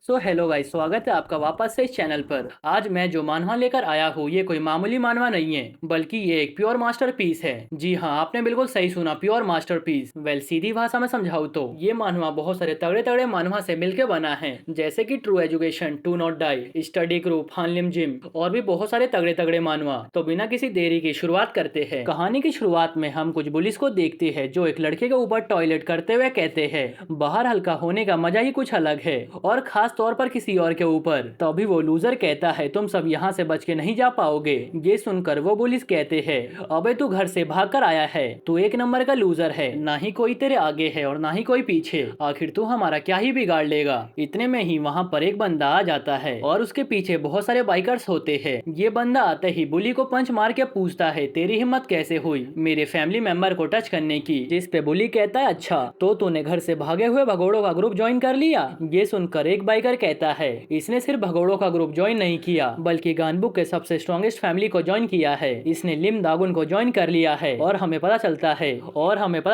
Hello guys, स्वागत है आपका वापस से इस चैनल पर। आज मैं जो मानवा लेकर आया हूँ ये कोई मामूली मानवा नहीं है, बल्कि ये एक प्योर मास्टरपीस है। जी हाँ, आपने बिल्कुल सही सुना, प्योर मास्टरपीस। सीधी भाषा में समझाऊँ तो ये मानवा बहुत सारे तगड़े तगड़े मानवा से मिलकर बना है, जैसे कि true education, to not die, study group, Hanlim gym और भी बहुत सारे तगड़े तगड़े मानवा। तो बिना किसी देरी की शुरुआत करते हैं। कहानी की शुरुआत में हम कुछ बुलिस को देखते हैं जो एक लड़के के ऊपर टॉयलेट करते हुए कहते हैं, बाहर हल्का होने का मजा ही कुछ अलग है, और खास तौर पर किसी और के ऊपर। तभी वो लूजर कहता है, तुम सब यहाँ से बच के नहीं जा पाओगे। ये सुनकर वो पुलिस कहते हैं, अबे तू घर से भाग कर आया है, तू एक नंबर का लूजर है, ना ही कोई तेरे आगे है और ना ही कोई पीछे, आखिर तू हमारा क्या ही बिगाड़ लेगा। इतने में ही वहाँ पर एक बंदा आ जाता है और उसके पीछे बहुत सारे बाइकर्स होते हैं। ये बंदा आते ही बुली को पंच मार के पूछता है, तेरी हिम्मत कैसे हुई मेरे फैमिली मेंबर को टच करने की। जिस पे बुली कहता है, अच्छा तो तूने घर से भागे हुए भगोड़ों का ग्रुप ज्वाइन कर लिया। ये सुनकर एक बाइकर कहता है, इसने सिर्फ भगोड़ों का ग्रुप ज्वाइन नहीं किया, बल्कि गानबुक के सबसे स्ट्रॉन्गेस्ट फैमिली को ज्वाइन किया है। इसने लिम दागुन को ज्वाइन कर लिया है और हमें पता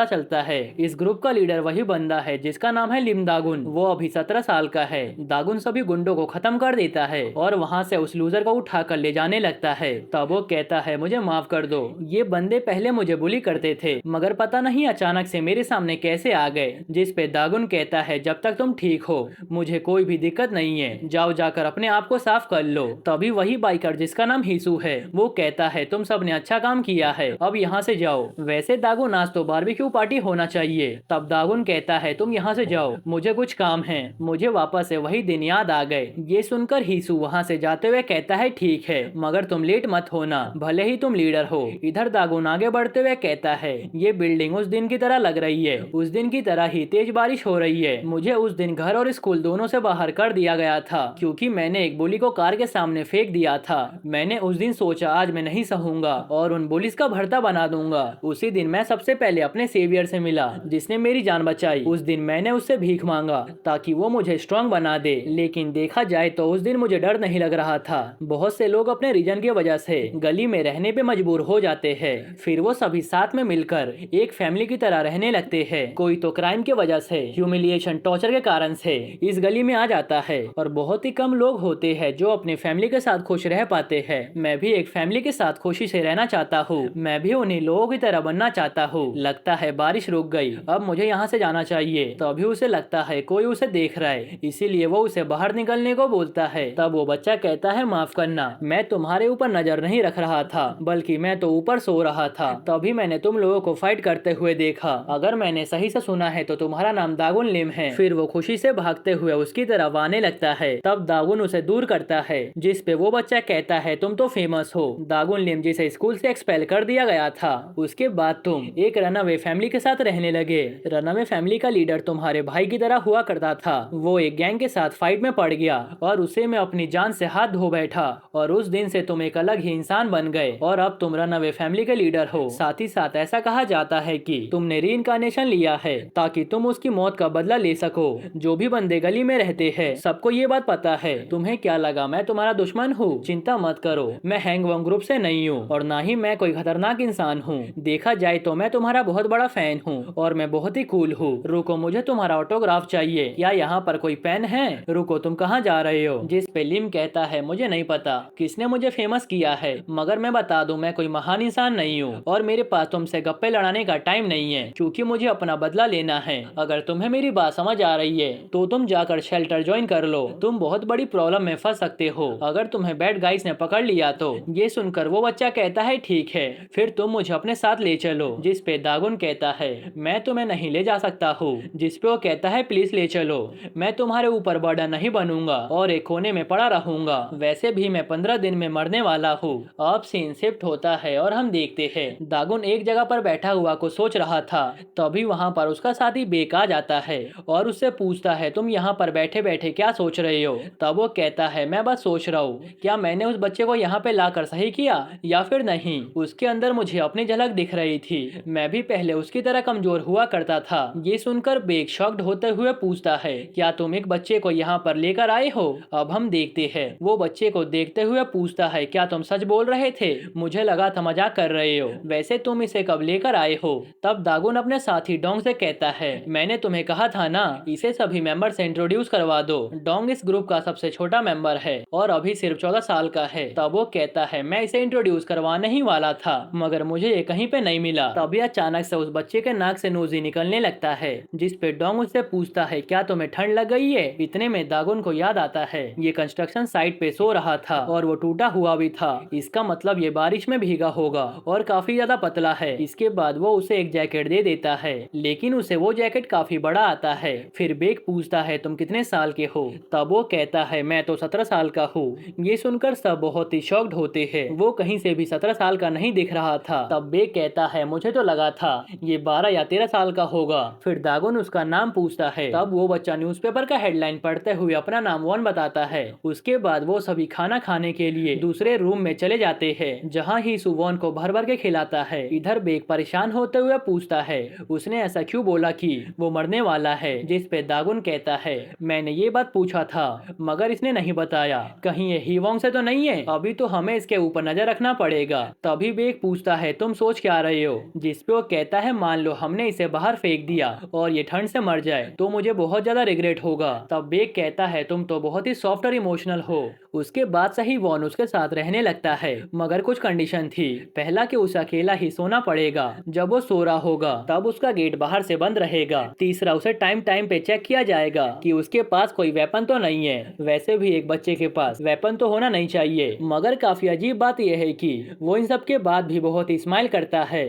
चलता है इस ग्रुप का लीडर वही बंदा है जिसका नाम है लिम दागुन। वो अभी 17 साल का है। दागुन सभी गुंडों को खत्म कर देता है और वहाँ से उस लूजर को उठा कर ले जाने लगता है। तब वो कहता है, मुझे माफ कर दो, ये बंदे पहले मुझे बुली करते थे, मगर पता नहीं अचानक से मेरे सामने कैसे आ गए। जिस पे दागुन कहता है, जब तक तुम ठीक हो मुझे कोई भी दिक्कत नहीं है, जाओ जाकर अपने आप को साफ कर लो। तभी वही बाइकर जिसका नाम हिसू है वो कहता है, तुम सबने अच्छा काम किया है, अब यहाँ से जाओ। वैसे दागुन, आज तो बारबेक्यू पार्टी होना चाहिए। तब दागुन कहता है, तुम यहाँ से जाओ, मुझे कुछ काम है। मुझे वापस से वही दिन याद आ गए। ये सुनकर हिसू वहाँ से जाते हुए कहता है, ठीक है, मगर तुम लेट मत होना, भले ही तुम लीडर हो। इधर दागुन आगे बढ़ते हुए कहता है, ये बिल्डिंग उस दिन की तरह लग रही है, उस दिन की तरह ही तेज बारिश हो रही है। मुझे उस दिन घर और स्कूल दोनों से बाहर कर दिया गया था, क्योंकि मैंने एक बुली को कार के सामने फेंक दिया था। मैंने उस दिन सोचा आज मैं नहीं सहूंगा और उन पुलिस का भरता बना दूंगा। उसी दिन मैं सबसे पहले अपने सेवियर से मिला जिसने मेरी जान बचाई। उस दिन मैंने उससे भीख मांगा ताकि वो मुझे स्ट्रांग बना दे, लेकिन देखा जाए तो उस दिन मुझे डर नहीं लग रहा था। बहुत से लोग अपने रीजन की वजह से गली में रहने पे मजबूर हो जाते हैं, फिर वो सभी साथ में मिलकर एक फैमिली की तरह रहने लगते हैं। कोई तो क्राइम की वजह से, ह्यूमिलिएशन, टॉर्चर के कारण से इस गली में आ जाता है, और बहुत ही कम लोग होते हैं जो अपने फैमिली के साथ खुश रह पाते हैं। मैं भी एक फैमिली के साथ खुशी से रहना चाहता हूँ, मैं भी उन्हीं लोगों की तरह बनना चाहता हूँ। लगता है बारिश रुक गई, अब मुझे यहाँ से जाना चाहिए। तभी उसे लगता है कोई उसे देख रहा है, इसीलिए वो उसे बाहर निकलने को बोलता है। तब वो बच्चा कहता है, माफ करना, मैं तुम्हारे ऊपर नजर नहीं रख रहा था, बल्कि मैं तो ऊपर सो रहा था, तभी मैंने तुम लोगों को फाइट करते हुए देखा। अगर मैंने सही से सुना है तो तुम्हारा नाम दागुन लिम है। फिर वो खुशी से भागते हुए उसकी तरफ आने लगता है। तब दागुन उसे दूर करता है, जिस पे वो बच्चा कहता है, तुम तो फेमस हो। दागुन लिम, जिसे स्कूल से एक्सपेल कर दिया गया था, उसके बाद तुम एक रनअवे फैमिली के साथ रहने लगे। रनअवे फैमिली का लीडर तुम्हारे भाई की तरह हुआ करता था। वो एक गैंग के साथ फाइट में पड़ गया और उसे में अपनी जान से हाथ धो बैठा, और उस दिन से तुम एक अलग ही इंसान बन गए और अब तुम रनअवे फैमिली के लीडर हो। साथ ही साथ ऐसा कहा जाता है कि तुमने रीइंकार्नेशन लिया है ताकि तुम उसकी मौत का बदला ले सको। जो भी बंदे गली में रहते हैं सबको ये बात पता है। तुम्हें क्या लगा मैं तुम्हारा दुश्मन हूँ? चिंता मत करो, मैं हैंगवॉन्ग ग्रुप से नहीं हूँ और ना ही मैं कोई खतरनाक इंसान हूँ। देखा जाए तो मैं तुम्हारा बहुत बड़ा फैन हूँ और मैं बहुत ही कूल हूँ। रुको, मुझे तुम्हारा ऑटोग्राफ चाहिए, क्या यहाँ पर कोई पेन है? रुको, तुम कहाँ जा रहे हो? जिस पे लिम कहता है, मुझे नहीं पता किसने मुझे फेमस किया है, मगर मैं बता दूं, मैं कोई महान इंसान नहीं हूँ और मेरे पास तुमसे गप्पे लड़ाने का टाइम नहीं है, क्योंकि मुझे अपना बदला लेना है। अगर तुम्हें मेरी बात समझ आ रही है तो तुम जाकर शेल्टर ज्वाइन कर लो, तुम बहुत बड़ी प्रॉब्लम में फंस सकते हो अगर तुम्हें बैड गाइस ने पकड़ लिया तो। ये सुनकर वो बच्चा कहता है, ठीक है, फिर तुम मुझे अपने साथ ले चलो। जिस पे दागुन कहता है, मैं तुम्हें नहीं ले जा सकता हूँ। जिस पे वो कहता है, प्लीज ले चलो, मैं तुम्हारे ऊपर बर्डन नहीं बनूंगा और एक कोने में पड़ा रहूंगा। वैसे भी मैं 15 दिन में मरने वाला हूँ। अब सीन शिफ्ट होता है और हम देखते हैं दागुन एक जगह पर बैठा हुआ को सोच रहा था। तभी वहाँ पर उसका साथी बेक आ जाता है और उससे पूछता है, तुम यहाँ पर बैठे बैठे क्या सोच रहे हो? तब वो कहता है, मैं बस सोच रहा हूँ क्या मैंने उस बच्चे को यहाँ पे लाकर सही किया या फिर नहीं। उसके अंदर मुझे अपनी झलक दिख रही थी, मैं भी पहले उसकी तरह कमजोर हुआ करता था। ये सुनकर बेक शॉक्ड होते हुए पूछता है, क्या तुम एक बच्चे को यहाँ पर लेकर आए हो? अब हम देखते हैं वो बच्चे को देखते हुए पूछता है, क्या तुम सच बोल रहे थे? मुझे लगा था मजाक कर रहे हो, वैसे तुम इसे कब लेकर आए हो? तब दागुन अपने साथी डोंग से कहता है, मैंने तुम्हें कहा था ना, इसे सभी मेंबर से इंट्रोड्यूस करवा करवा दो। डोंग इस ग्रुप का सबसे छोटा मेंबर है और अभी सिर्फ 14 साल का है। तब वो कहता है मैं इसे इंट्रोड्यूस करवाने ही वाला था, मगर मुझे ये कहीं पे नहीं मिला। तभी अचानक से उस बच्चे के नाक से नोजी निकलने लगता है, जिस पे डोंग उससे पूछता है क्या तुम्हें ठंड लग गई है। इतने में दागुन को याद आता है ये कंस्ट्रक्शन साइट पे सो रहा था और वो टूटा हुआ भी था। इसका मतलब ये बारिश में भीगा होगा और काफी ज्यादा पतला है। इसके बाद वो उसे एक जैकेट दे देता है, लेकिन उसे वो जैकेट काफी बड़ा आता है। फिर बेक पूछता है तुम कितने साल के हो। तब वो कहता है मैं तो 17 साल का हूँ। ये सुनकर सब बहुत ही शॉक्ड होते हैं। वो कहीं से भी 17 साल का नहीं दिख रहा था। तब बेक कहता है मुझे तो लगा था ये 12 या 13 साल का होगा। फिर दागुन उसका नाम पूछता है। तब वो बच्चा न्यूज़पेपर का हेडलाइन पढ़ते हुए अपना नाम वॉन बताता है। उसके बाद वो सभी खाना खाने के लिए दूसरे रूम में चले जाते हैं, जहाँ ही सुवॉन को भर भर के खिलाता है। इधर बेक परेशान होते हुए पूछता है उसने ऐसा क्यों बोला कि वो मरने वाला है, जिस पे दागुन कहता है मैंने ये बात पूछा था मगर इसने नहीं बताया, कहीं ये हीवोंग से तो नहीं है। अभी तो हमें इसके ऊपर नजर रखना पड़ेगा। तभी बेक पूछता है तुम सोच क्या रहे हो, जिस पे वो कहता है मान लो हमने इसे बाहर फेंक दिया और ये ठंड से मर जाए तो मुझे बहुत ज्यादा रिग्रेट होगा। तब बेक कहता है तुम तो बहुत ही सॉफ्ट और इमोशनल हो। उसके बाद से ही वॉन उसके साथ रहने लगता है, मगर कुछ कंडीशन थी। पहला कि उसे अकेला ही सोना पड़ेगा, जब वो सो रहा होगा तब उसका गेट बाहर से बंद रहेगा। तीसरा उसे टाइम टाइम पे चेक किया जाएगा कि उसके पास कोई वेपन तो नहीं है। वैसे भी एक बच्चे के पास वेपन तो होना नहीं चाहिए, मगर काफी अजीब बात यह है कि वो इन सब के बाद भी बहुत ही स्माइल करता है।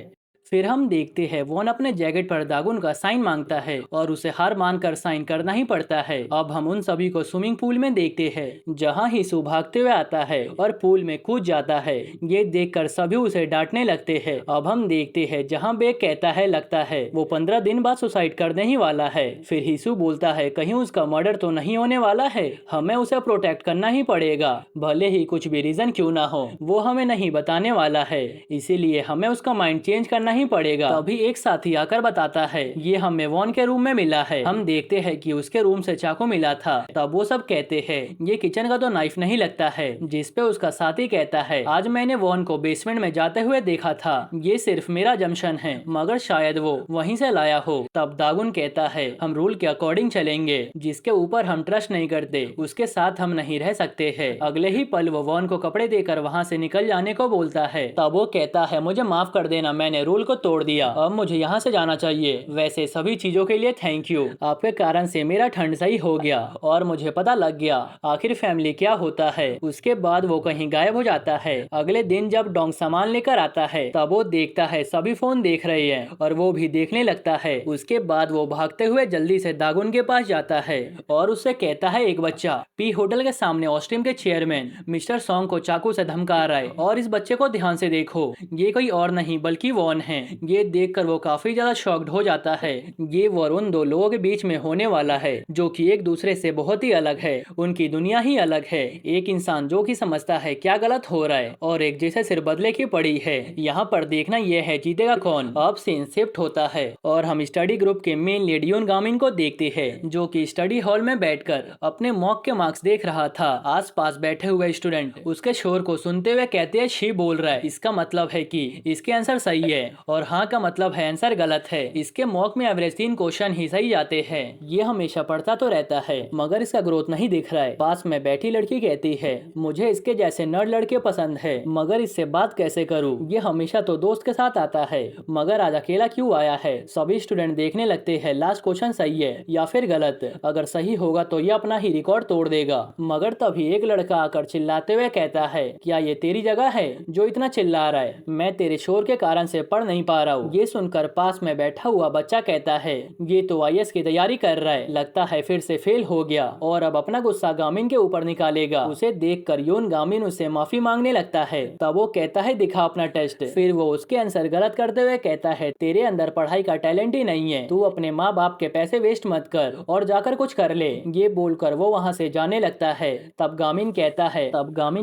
फिर हम देखते हैं वॉन अपने जैकेट पर दागुन का साइन मांगता है और उसे हार मानकर साइन करना ही पड़ता है। अब हम उन सभी को स्विमिंग पूल में देखते हैं, जहां ही सू भागते हुए आता है और पूल में कूद जाता है। ये देखकर सभी उसे डांटने लगते हैं। अब हम देखते हैं जहां बेक कहता है लगता है वो 15 दिन बाद सुसाइड करने ही वाला है। फिर हिसू बोलता है कहीं उसका मर्डर तो नहीं होने वाला है, हमें उसे प्रोटेक्ट करना ही पड़ेगा, भले ही कुछ भी रीजन क्यों ना हो वो हमें नहीं बताने वाला है, इसीलिए हमें उसका माइंड चेंज करना ही पड़ेगा। तभी एक साथी आकर बताता है ये हमें वॉन के रूम में मिला है। हम देखते हैं कि उसके रूम से चाकू मिला था। तब वो सब कहते हैं ये किचन का तो नाइफ नहीं लगता है, जिस पे उसका साथी कहता है आज मैंने वॉन को बेसमेंट में जाते हुए देखा था, ये सिर्फ मेरा जंक्शन है मगर शायद वो वहीं से लाया हो। तब दागुन कहता है हम रूल के अकॉर्डिंग चलेंगे, जिसके ऊपर हम ट्रस्ट नहीं करते उसके साथ हम नहीं रह सकते हैं। अगले ही पल वो वॉन को कपड़े देकर वहाँ से निकल जाने को बोलता है। तब वो कहता है मुझे माफ कर देना, मैंने रूल को तोड़ दिया, अब मुझे यहाँ से जाना चाहिए। वैसे सभी चीजों के लिए थैंक यू, आपके कारण से मेरा ठंड सही हो गया और मुझे पता लग गया आखिर फैमिली क्या होता है। उसके बाद वो कहीं गायब हो जाता है। अगले दिन जब डोंग सामान लेकर आता है तब वो देखता है सभी फोन देख रहे हैं और वो भी देखने लगता है। उसके बाद वो भागते हुए जल्दी से दागुन के पास जाता है और उससे कहता है एक बच्चा पी होटल के सामने ऑस्ट्रीम के चेयरमैन मिस्टर सॉन्ग को चाकू से धमका रहा है और इस बच्चे को ध्यान से देखो, ये कोई और नहीं बल्कि वॉन है। ये देखकर वो काफी ज्यादा शॉक्ड हो जाता है। ये वॉर उन दो लोगों के बीच में होने वाला है जो कि एक दूसरे से बहुत ही अलग है, उनकी दुनिया ही अलग है। एक इंसान जो कि समझता है क्या गलत हो रहा है और एक जैसे सिर बदले की पड़ी है। यहाँ पर देखना यह है जीतेगा कौन। अब सीन शिफ्ट होता है और हम स्टडी ग्रुप के मेन लीड यून गामिन को देखते हैं, जो कि स्टडी हॉल में बैठकर अपने मॉक के मार्क्स देख रहा था। आसपास बैठे हुए स्टूडेंट उसके शोर को सुनते हुए कहते हैं शी बोल रहा है, इसका मतलब है कि इसके आंसर सही है, और हाँ का मतलब है आंसर गलत है। इसके मॉक में एवरेज 3 क्वेश्चन ही सही जाते हैं। ये हमेशा पढ़ता तो रहता है मगर इसका ग्रोथ नहीं दिख रहा है। पास में बैठी लड़की कहती है मुझे इसके जैसे नर्ड लड़के पसंद है मगर इससे बात कैसे करूँ, ये हमेशा तो दोस्त के साथ आता है मगर आज अकेला क्यों आया है। सभी स्टूडेंट देखने लगते हैं लास्ट क्वेश्चन सही है या फिर गलत, अगर सही होगा तो ये अपना ही रिकॉर्ड तोड़ देगा। मगर तभी एक लड़का आकर चिल्लाते हुए कहता है क्या ये तेरी जगह है जो इतना चिल्ला रहा है, मैं तेरे शोर के कारण से पढ़ नहीं पा रहा हूँ। ये सुनकर पास में बैठा हुआ बच्चा कहता है ये तो आईएएस की तैयारी कर रहा है, लगता है फिर से फेल हो गया और अब अपना गुस्सा गामिन के ऊपर निकालेगा। उसे देखकर योन गामिन उससे माफी मांगने लगता है। तब वो कहता है दिखा अपना टेस्ट। फिर वो उसके आंसर गलत करते हुए कहता है तेरे अंदर पढ़ाई का टैलेंट ही नहीं है, तू अपने माँ बाप के पैसे वेस्ट मत कर और जाकर कुछ कर ले। ये बोलकर वो वहाँ से जाने लगता है। तब गामिन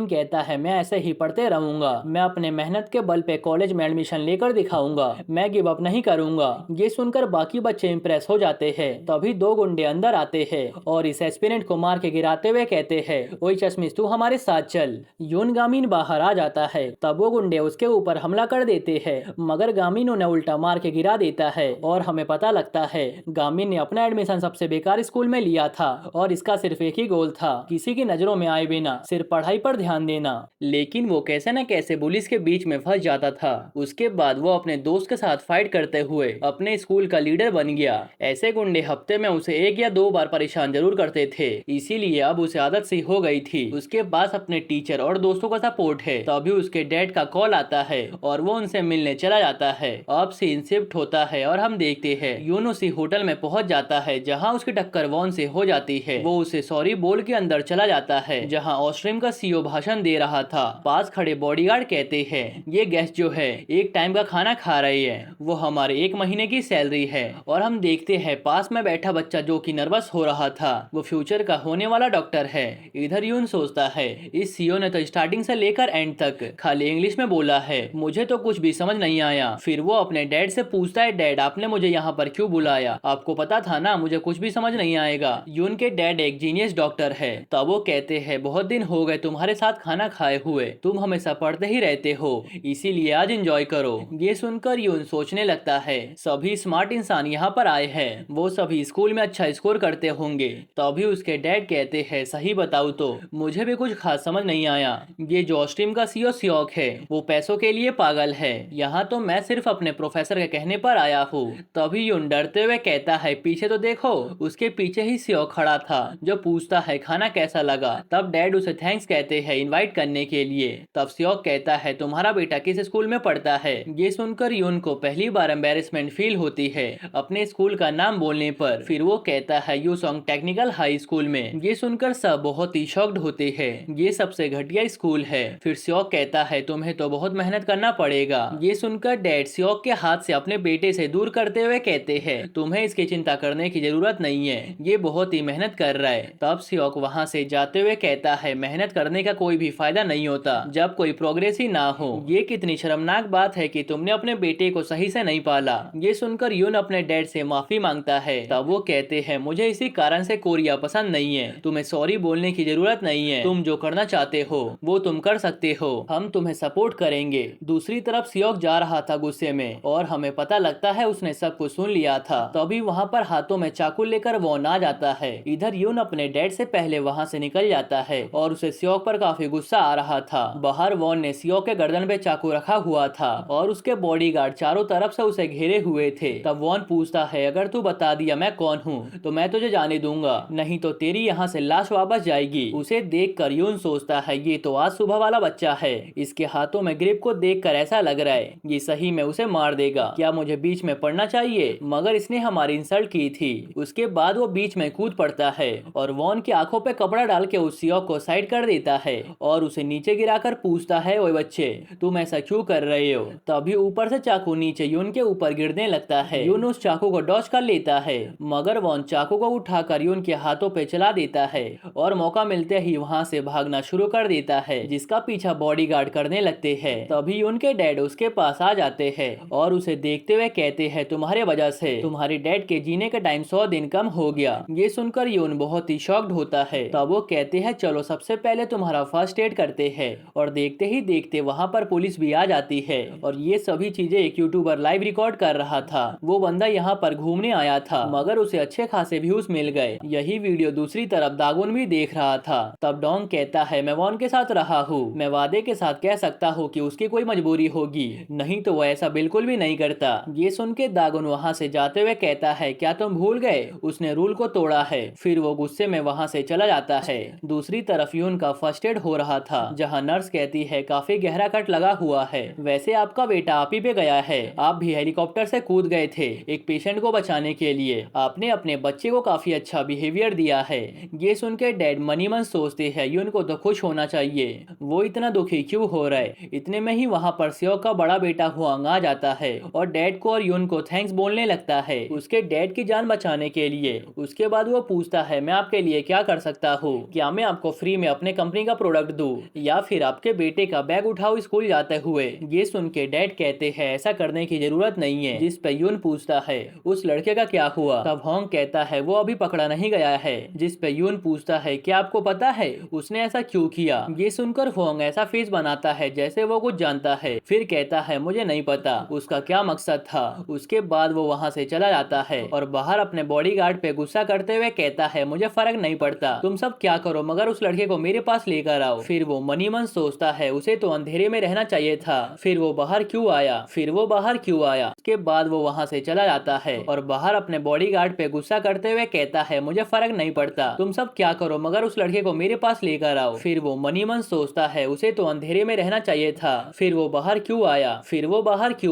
कहता है मैं ऐसे ही पढ़ते रहूंगा, मैं अपने मेहनत के बल पे कॉलेज में एडमिशन लेकर दिखा दिखाऊंगा, मैं गिव अप नहीं करूंगा। ये सुनकर बाकी बच्चे इंप्रेस हो जाते हैं। तभी दो गुंडे अंदर आते हैं और इस एस्पिरेंट को मार के गिराते हुए कहते हैं, ओए चश्मिश तू हमारे साथ चल। यून गामिन बाहर आ जाता है। तब वो गुंडे उसके ऊपर हमला कर देते हैं, मगर गामिन उन्हें उल्टा मार के गिरा देता है और हमें पता लगता है गामिन ने अपना एडमिशन सबसे बेकार स्कूल में लिया था और इसका सिर्फ एक ही गोल था, किसी की नजरों में आए बिना सिर्फ पढ़ाई पर ध्यान देना। लेकिन वो कैसे न कैसे पुलिस के बीच में फंस जाता था। उसके बाद वो अपने दोस्त के साथ फाइट करते हुए अपने स्कूल का लीडर बन गया। ऐसे गुंडे हफ्ते में उसे 1 या 2 बार परेशान जरूर करते थे, इसीलिए अब उसे आदत सी हो गई थी। उसके पास अपने टीचर और दोस्तों का सपोर्ट है। तभी उसके डैड का कॉल आता है और वो उनसे मिलने चला जाता है। अब सीन शिफ्ट होता है और हम देखते हैं यून उसी होटल में पहुंच जाता है जहां उसकी टक्कर वॉन से हो जाती है। वो उसे सॉरी बोल के अंदर चला जाता है जहां ऑस्ट्रीम का सीईओ भाषण दे रहा था। पास खड़े बॉडीगार्ड कहते हैं, ये गेस्ट जो है एक टाइम का खाना खा रही है, वो हमारे 1 महीने की सैलरी है। और हम देखते हैं पास में बैठा बच्चा जो कि नर्वस हो रहा था, वो फ्यूचर का होने वाला डॉक्टर है। इधर यून सोचता है, इस सीईओ ने तो स्टार्टिंग से लेकर एंड तक खाली इंग्लिश में बोला है, मुझे तो कुछ भी समझ नहीं आया। फिर वो अपने डैड से पूछता है, डैड आपने मुझे यहाँ पर क्यों बुलाया, आपको पता था ना मुझे कुछ भी समझ नहीं आएगा। यून के डैड एक जीनियस डॉक्टर है। तब वो कहते हैं, बहुत दिन हो गए तुम्हारे साथ खाना खाए हुए, तुम हमेशा पढ़ते ही रहते हो, इसीलिए आज एंजॉय करो। ये सुनकर यून सोचने लगता है, सभी स्मार्ट इंसान यहाँ पर आए हैं, वो सभी स्कूल में अच्छा स्कोर करते होंगे। तभी उसके डैड कहते हैं, सही बताऊं तो मुझे भी कुछ खास समझ नहीं आया। ये जो ऑस्ट्रीम का सीईओ सियोक है वो पैसों के लिए पागल है, यहाँ तो मैं सिर्फ अपने प्रोफेसर के कहने पर आया हूँ। तभी यून डरते हुए कहता है, पीछे तो देखो। उसके पीछे ही सियोक खड़ा था जो पूछता है, खाना कैसा लगा। तब डैड उसे थैंक्स कहते हैं इनवाइट करने के लिए। तब सियोक कहता है, तुम्हारा बेटा किस स्कूल में पढ़ता है। ये सुनकर यून को पहली बार एम्बेरसमेंट फील होती है अपने स्कूल का नाम बोलने पर। फिर वो कहता है, यूसोंग टेक्निकल हाई स्कूल में। ये सुनकर सब बहुत ही शॉक्ड होते हैं, ये सबसे घटिया स्कूल है। फिर सियोक कहता है, तुम्हें तो बहुत मेहनत करना पड़ेगा। ये सुनकर डैड सियोक के हाथ से अपने बेटे से दूर करते हुए कहते हैं, तुम्हें इसकी चिंता करने की जरूरत नहीं है, ये बहुत ही मेहनत कर रहा है। तब सियोक वहाँ से जाते हुए कहता है, मेहनत करने का कोई भी फायदा नहीं होता जब कोई प्रोग्रेस ही ना हो। ये कितनी शर्मनाक बात है कि तुमने अपने बेटे को सही से नहीं पाला। ये सुनकर यून अपने डैड से माफी मांगता है। तब वो कहते हैं, मुझे इसी कारण से कोरिया पसंद नहीं है, तुम्हें सॉरी बोलने की जरूरत नहीं है, तुम जो करना चाहते हो वो तुम कर सकते हो, हम तुम्हें सपोर्ट करेंगे। दूसरी तरफ सियोक जा रहा था गुस्से में और हमें पता लगता है उसने सब कुछ सुन लिया था। तभी वहाँ पर हाथों में चाकू लेकर वॉन आ जाता है। इधर यून अपने डैड से पहले वहाँ से निकल जाता है और उसे सियोक पर काफी गुस्सा आ रहा था। बाहर वॉन ने सियोक के गर्दन पे चाकू रखा हुआ था और उसके बॉडीगार्ड चारों तरफ से उसे घेरे हुए थे। तब वॉन पूछता है, अगर तू बता दिया मैं कौन हूँ तो मैं तुझे जाने दूंगा, नहीं तो तेरी यहाँ से लाश वापस जाएगी। उसे देखकर यून सोचता है, ये तो आज सुबह वाला बच्चा है, इसके हाथों में ग्रिप को देखकर ऐसा लग रहा है ये सही में उसे मार देगा। क्या मुझे बीच में पड़ना चाहिए, मगर इसने हमारी इंसल्ट की थी। उसके बाद वो बीच में कूद पड़ता है और वॉन की आंखों पे कपड़ा डाल के उस सियोक को साइड कर देता है और उसे नीचे गिराकर पूछता है, ओए बच्चे तुम ऐसा क्यों कर रहे हो। तभी ऊपर से चाकू नीचे यून के ऊपर गिरने लगता है। यून उस चाकू को डॉज कर लेता है, मगर वॉन चाकू को उठाकर यून के हाथों पे चला देता है और मौका मिलते ही वहाँ से भागना शुरू कर देता है, जिसका पीछा बॉडीगार्ड करने लगते हैं। तभी यून के डैड उसके पास आ जाते हैं और उसे देखते हुए कहते हैं, तुम्हारे वजह से तुम्हारे डैड के जीने का टाइम 100 दिन कम हो गया। ये सुनकर यून बहुत ही शॉक्ड होता है। तब वो कहते हैं, चलो सबसे पहले तुम्हारा फर्स्ट एड करते हैं। और देखते ही देखते वहाँ पर पुलिस भी आ जाती है और ये सभी चीजें एक यूट्यूबर लाइव रिकॉर्ड कर रहा था। वो बंदा यहाँ पर घूमने आया था, मगर उसे अच्छे खासे व्यूज मिल गए। यही वीडियो दूसरी तरफ दागुन भी देख रहा था। तब डोंग कहता है, मैं वॉन के साथ रहा हूँ, मैं वादे के साथ कह सकता हूँ कि उसकी कोई मजबूरी होगी, नहीं तो वो ऐसा बिल्कुल भी नहीं करता। ये सुन के दागुन वहाँ से जाते हुए कहता है, क्या तुम भूल गए, उसने रूल को तोड़ा है। फिर वो गुस्से में वहाँ से चला जाता है। दूसरी तरफ यून का फर्स्ट एड हो रहा था, जहाँ नर्स कहती है, काफी गहरा कट लगा हुआ है, वैसे आपका बेटा आप ही पे गया है, आप भी हेलीकॉप्टर से कूद गए थे एक पेशेंट को बचाने के लिए, आपने अपने बच्चे को काफी अच्छा बिहेवियर दिया है। ये सुन के डैड मनी मन सोचते हैं, यून को तो खुश होना चाहिए, वो इतना दुखी क्यों हो रहा है। इतने में ही वहाँ पर सियोक का बड़ा बेटा हुआंग आ जाता है और डैड को और यून को थैंक्स बोलने लगता है उसके डैड की जान बचाने के लिए। उसके बाद वो पूछता है, मैं आपके लिए क्या कर सकता हूँ, क्या मैं आपको फ्री में अपने कंपनी का प्रोडक्ट दूं या फिर आपके बेटे का बैग उठाओ स्कूल जाते हुए। ये सुन के डैड कहते कहते हैं ऐसा करने की जरूरत नहीं है, जिस पे यून पूछता है उस लड़के का क्या हुआ। तब होंग कहता है वो अभी पकड़ा नहीं गया है, जिस पे यून पूछता है क्या आपको पता है उसने ऐसा क्यों किया। ये सुनकर होंग ऐसा फेस बनाता है जैसे वो कुछ जानता है, फिर कहता है मुझे नहीं पता उसका क्या मकसद था। उसके बाद वो वहाँ से चला जाता है और बाहर अपने बॉडीगार्ड पे गुस्सा करते हुए कहता है मुझे फर्क नहीं पड़ता तुम सब क्या करो, मगर उस लड़के को मेरे पास लेकर आओ। फिर वो मनी मन सोचता है उसे तो अंधेरे में रहना चाहिए था, फिर वो बाहर क्यों आया, उसके बाद वो वहाँ से चला जाता है और बाहर अपने बॉडीगार्ड पे गुस्सा करते हुए कहता है मुझे फर्क नहीं पड़ता तुम सब क्या करो, मगर उस लड़के को मेरे पास लेकर आओ। फिर वो मनी मन सोचता है उसे तो अंधेरे में रहना चाहिए था, फिर वो बाहर क्यों